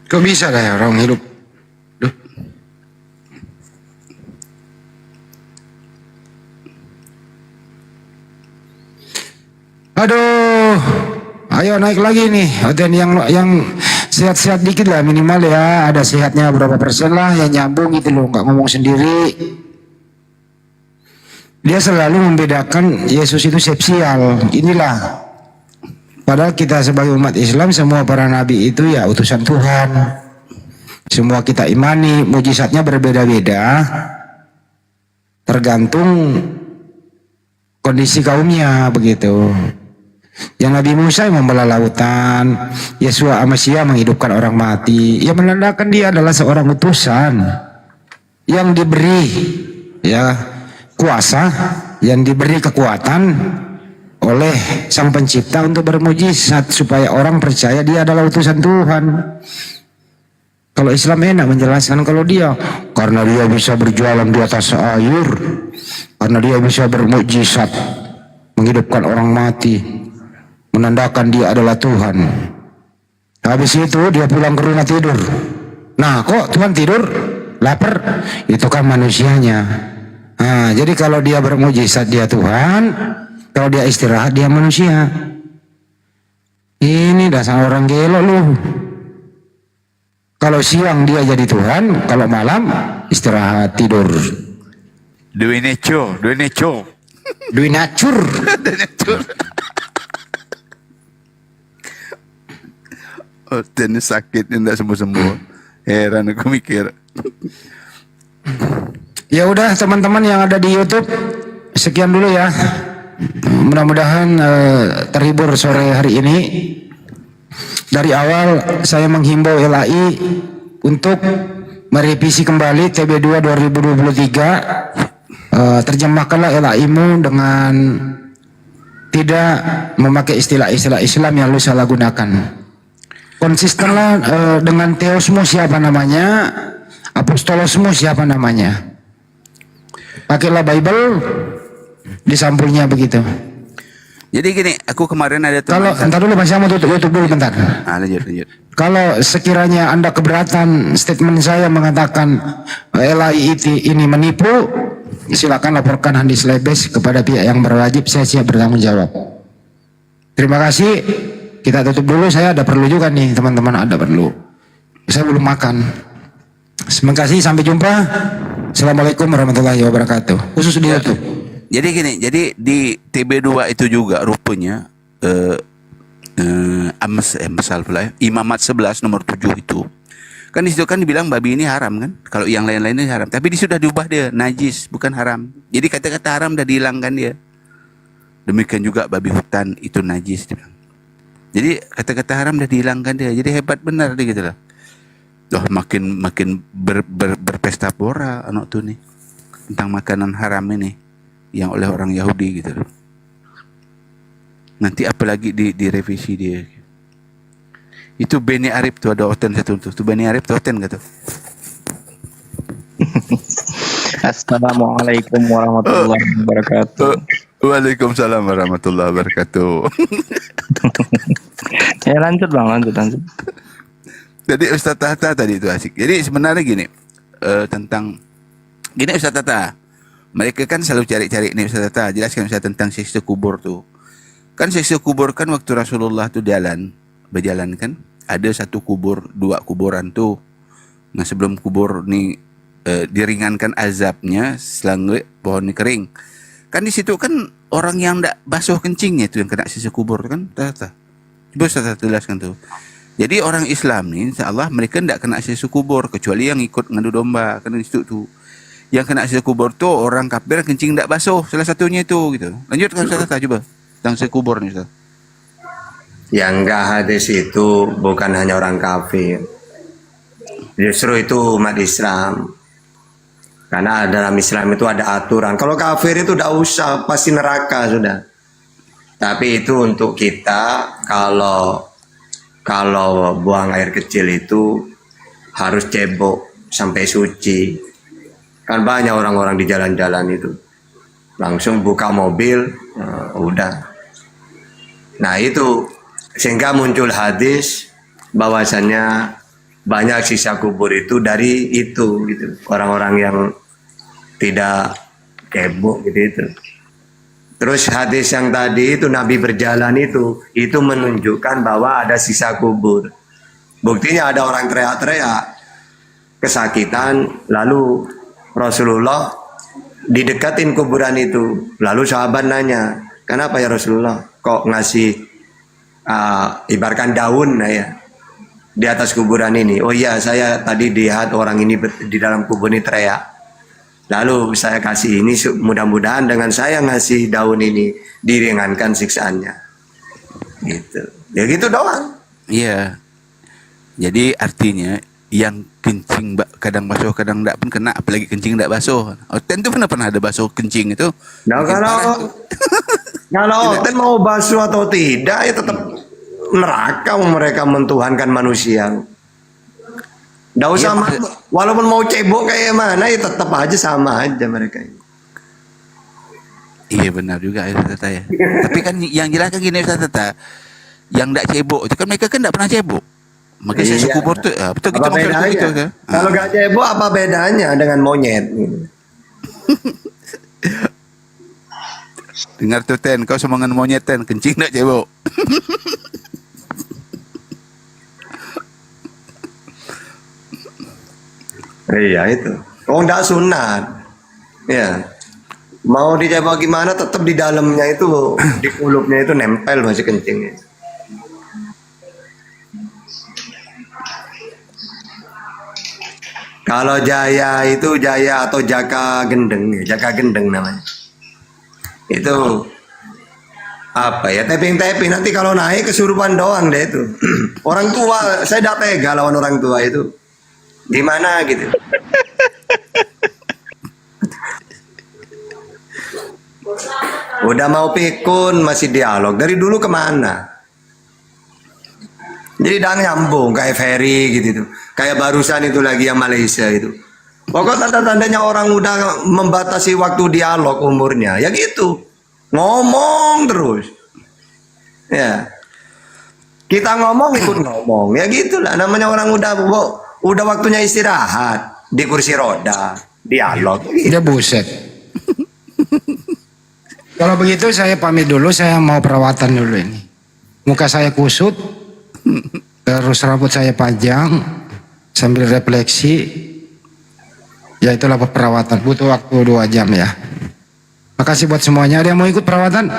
[SPEAKER 4] Kok bisa dah ya orang hidup? Duh. Aduh, ayo naik lagi nih. Dan yang sehat-sehat dikit lah minimal ya. Ada sehatnya berapa persen lah yang nyambung gitu loh, nggak ngomong sendiri. Dia selalu membedakan Yesus itu spesial. Inilah. Padahal kita sebagai umat Islam semua para nabi itu ya utusan Tuhan. Semua kita imani, mujizatnya berbeda-beda. Tergantung kondisi kaumnya begitu. Yang Nabi Musa yang membelah lautan, Yesua Amasia menghidupkan orang mati. Yang menandakan dia adalah seorang utusan yang diberi ya kuasa, yang diberi kekuatan oleh Sang Pencipta untuk bermujizat supaya orang percaya dia adalah utusan Tuhan. Kalau Islam enak menjelaskan kalau dia karena dia bisa berjalan di atas air, karena dia bisa bermujizat menghidupkan orang mati, menandakan dia adalah Tuhan. Habis itu dia pulang ke rumah tidur. Nah, kok Tuhan tidur? Lapar? Itu kan manusianya. Nah, jadi kalau dia bermujizat dia Tuhan, kalau dia istirahat dia manusia. Ini dasar orang gelo lu. Kalau siang dia jadi Tuhan, kalau malam istirahat tidur.
[SPEAKER 3] Dua neco.
[SPEAKER 4] Dwi Nacur.
[SPEAKER 3] Oh, dan sakit tidak sembuh-sembuh. Heran aku mikir.
[SPEAKER 4] Ya udah teman-teman yang ada di YouTube, sekian dulu ya. Mudah-mudahan terhibur sore hari ini. Dari awal saya menghimbau LAI untuk merevisi kembali TB2 2023. Terjemahkanlah LAI-mu dengan tidak memakai istilah-istilah Islam yang lu salah gunakan. Konsistenlah dengan teosmu siapa namanya, apostolosmu siapa namanya. Pakailah Bible di sampulnya begitu.
[SPEAKER 3] Jadi gini, aku kemarin ada
[SPEAKER 4] Kalau
[SPEAKER 3] teman.
[SPEAKER 4] entar dulu Mas, saya mau tutup dulu bentar.
[SPEAKER 3] Lanjut.
[SPEAKER 4] Kalau sekiranya Anda keberatan statement saya mengatakan LAI ini menipu, silakan laporkan Handis Lebes kepada pihak yang berwajib, saya siap bertanggung jawab. Terima kasih. Kita tutup dulu, saya ada perlu juga nih teman-teman, ada perlu. Saya belum makan. Terima kasih, sampai jumpa. Assalamualaikum warahmatullahi wabarakatuh. Khusus di YouTube.
[SPEAKER 3] Jadi gini, jadi di TB2 itu juga rupanya Amsal pula ya, Imamat 11 nomor 7 itu. Kan di situ kan dibilang babi ini haram kan? Kalau yang lain-lainnya haram. Tapi dia sudah diubah dia, najis bukan haram. Jadi kata-kata haram udah dihilangkan dia. Demikian juga babi hutan itu najis dia bilang. Jadi kata-kata haram udah dihilangkan dia. Jadi hebat benar dia gitu lah. Loh makin berpesta pora anak tuh nih tentang makanan haram ini yang oleh orang Yahudi gitu loh. Nanti apalagi direvisi dia. Itu Beni Arif tuh ada oten satu tuh. Tuh Beni Arif tuh oten gitu.
[SPEAKER 8] Assalamualaikum warahmatullahi wabarakatuh.
[SPEAKER 3] Waalaikumsalam warahmatullahi wabarakatuh.
[SPEAKER 8] Ya lanjut bang, lanjut.
[SPEAKER 3] Jadi Ustaz Tata tadi itu asik. Jadi sebenarnya gini, tentang gini Ustaz Tata. Mereka kan selalu cari-cari nih Ustaz Tata, jelaskan Ustaz tentang siksa kubur tuh. Kan siksa kubur kan waktu Rasulullah tuh berjalan kan, ada satu kubur, dua kuburan tuh. Nah sebelum kubur nih diringankan azabnya selangit pohon ini kering. Kan di situ kan orang yang ndak basuh kencingnya itu yang kena siksa kubur kan, Tata. Coba Ustaz Tata jelaskan tuh. Jadi orang Islam nih, insya-Allah mereka ndak kena siksa kubur kecuali yang ikut ngadu domba kan di situ tuh. Yang kena siksa kubur tuh orang kafir kencing ndak basuh, salah satunya itu gitu. Lanjut kan Ustaz Tata coba tentang siksa kubur nih Ustaz.
[SPEAKER 5] Yang enggak hadis itu bukan hanya orang kafir. Justru itu umat Islam. Karena dalam Islam itu ada aturan. Kalau kafir itu udah usah, pasti neraka sudah. Tapi itu untuk kita kalau buang air kecil itu harus cebok sampai suci. Kan banyak orang-orang di jalan-jalan itu langsung buka mobil, udah. Nah itu sehingga muncul hadis bahwasannya banyak sisa kubur itu dari itu gitu. Orang-orang yang tidak cebok gitu itu. Terus hadis yang tadi itu Nabi berjalan itu menunjukkan bahwa ada sisa kubur. Buktinya ada orang teriak-teriak kesakitan, lalu Rasulullah didekatin kuburan itu. Lalu sahabat nanya, kenapa ya Rasulullah kok ngasih ibaratkan daun ya di atas kuburan ini? Oh iya, saya tadi lihat orang ini di dalam kubur ini teriak. Lalu saya kasih ini, mudah-mudahan dengan saya ngasih daun ini diringankan siksaannya. Gitu. Ya gitu doang.
[SPEAKER 3] Iya. Jadi artinya yang kencing kadang basuh kadang enggak pun kena, apalagi kencing enggak basuh. Oten itu pernah ada basuh kencing itu.
[SPEAKER 5] Nah kalau Oten mau basuh atau tidak ya tetap neraka mereka mentuhankan manusia. Nggak usah walaupun mau cebok kayak mana ya tetap aja sama aja mereka.
[SPEAKER 3] Iya benar juga ya Ustaz Tata ya. Tapi kan yang jelas kan gini Ustaz Tata, yang enggak cebok itu kan mereka kan enggak pernah cebok. Makanya saya kubur tuh betul kita maksud gitu kan.
[SPEAKER 5] Kalau nggak cebok apa bedanya dengan monyet?
[SPEAKER 3] Dengar tuh Ten, kau semangat monyet Ten, kencing enggak cebok.
[SPEAKER 5] Iya itu. Oh enggak sunat. Ya. Mau dicoba gimana tetap di dalamnya itu, di kulupnya itu nempel masih kencingnya. Kalau Jaya itu Jaya atau Jaka Gendeng, ya, Jaka Gendeng namanya. Itu apa ya, tapping nanti kalau naik kesurupan doang deh itu. Orang tua saya tidak tega lawan orang tua itu, gimana gitu. Udah mau pikun masih dialog dari dulu kemana, jadi dah nyambung kayak Ferry gitu tuh, kayak barusan itu lagi yang Malaysia itu. Pokok tanda-tandanya orang udah membatasi waktu dialog umurnya ya gitu, ngomong terus ya, kita ngomong ikut ngomong ya gitulah namanya orang udah waktunya istirahat di kursi roda dialog gitu.
[SPEAKER 4] Dia buset. Kalau begitu saya pamit dulu, saya mau perawatan dulu ini. Muka saya kusut, terus rambut saya panjang, sambil refleksi. Ya itulah perawatan, butuh waktu 2 jam ya. Makasih buat semuanya. Ada yang mau ikut perawatan?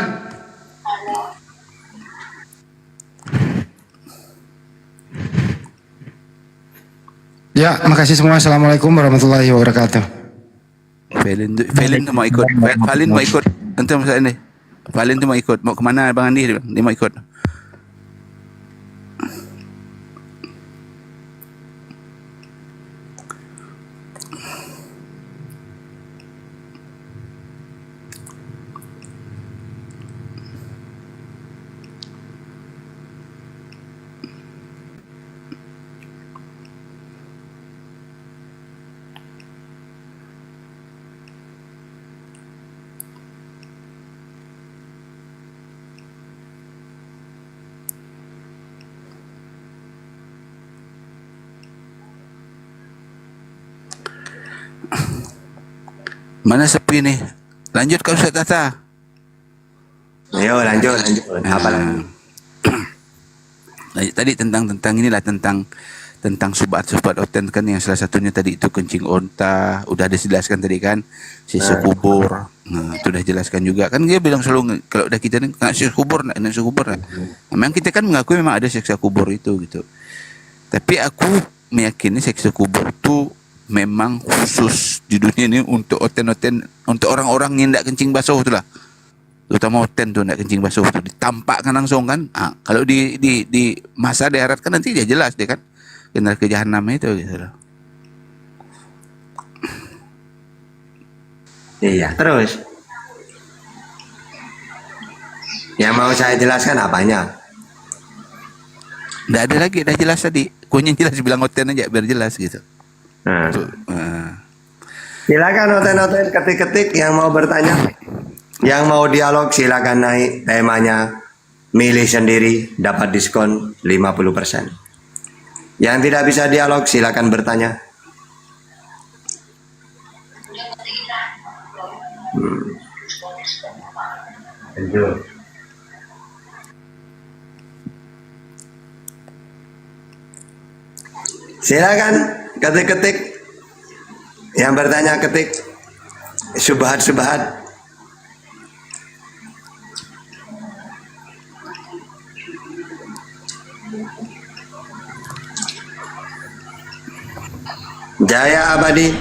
[SPEAKER 4] Ya, makasih semua. Assalamualaikum warahmatullahi wabarakatuh.
[SPEAKER 3] Valin tu mau ikut. Valin mau ikut. Entah masa ni. Valin tu mau ikut. Mau kemana Abang Andi? Dia mau ikut. Mana sepi ni? Lanjut kau Ustaz Tata.
[SPEAKER 5] Ayo lanjut. Apa lagi?
[SPEAKER 3] Tadi tentang inilah tentang subat oten kan, yang salah satunya tadi itu kencing onta, udah dijelaskan tadi kan, siksa kubur. Nah, itu udah jelaskan juga kan, dia bilang selalu kalau udah kita nak siksa kubur, nak siksa kubur. Memang kita kan mengakui memang ada siksa kubur itu gitu. Tapi aku meyakini siksa kubur itu memang khusus di dunia ini untuk oten-oten, untuk orang-orang yang tidak kencing basuh itulah. Terutama oten tu nak kencing basuh tu ditampakkan langsung kan. Kalau di masa di akhirat kan nanti dia jelas dia kan kena ke jahanam itu gitu loh.
[SPEAKER 5] Iya, terus yang mau saya jelaskan apanya?
[SPEAKER 3] Tidak ada lagi, dah jelas tadi. Kunyah jelas bilang oten aja biar jelas gitu.
[SPEAKER 5] Silakan oten-oten ketik-ketik yang mau bertanya, yang mau dialog silakan naik temanya, milih sendiri dapat diskon 50%. Yang tidak bisa dialog silakan bertanya. Silakan ketik-ketik, yang bertanya ketik subhat. Jaya abadi.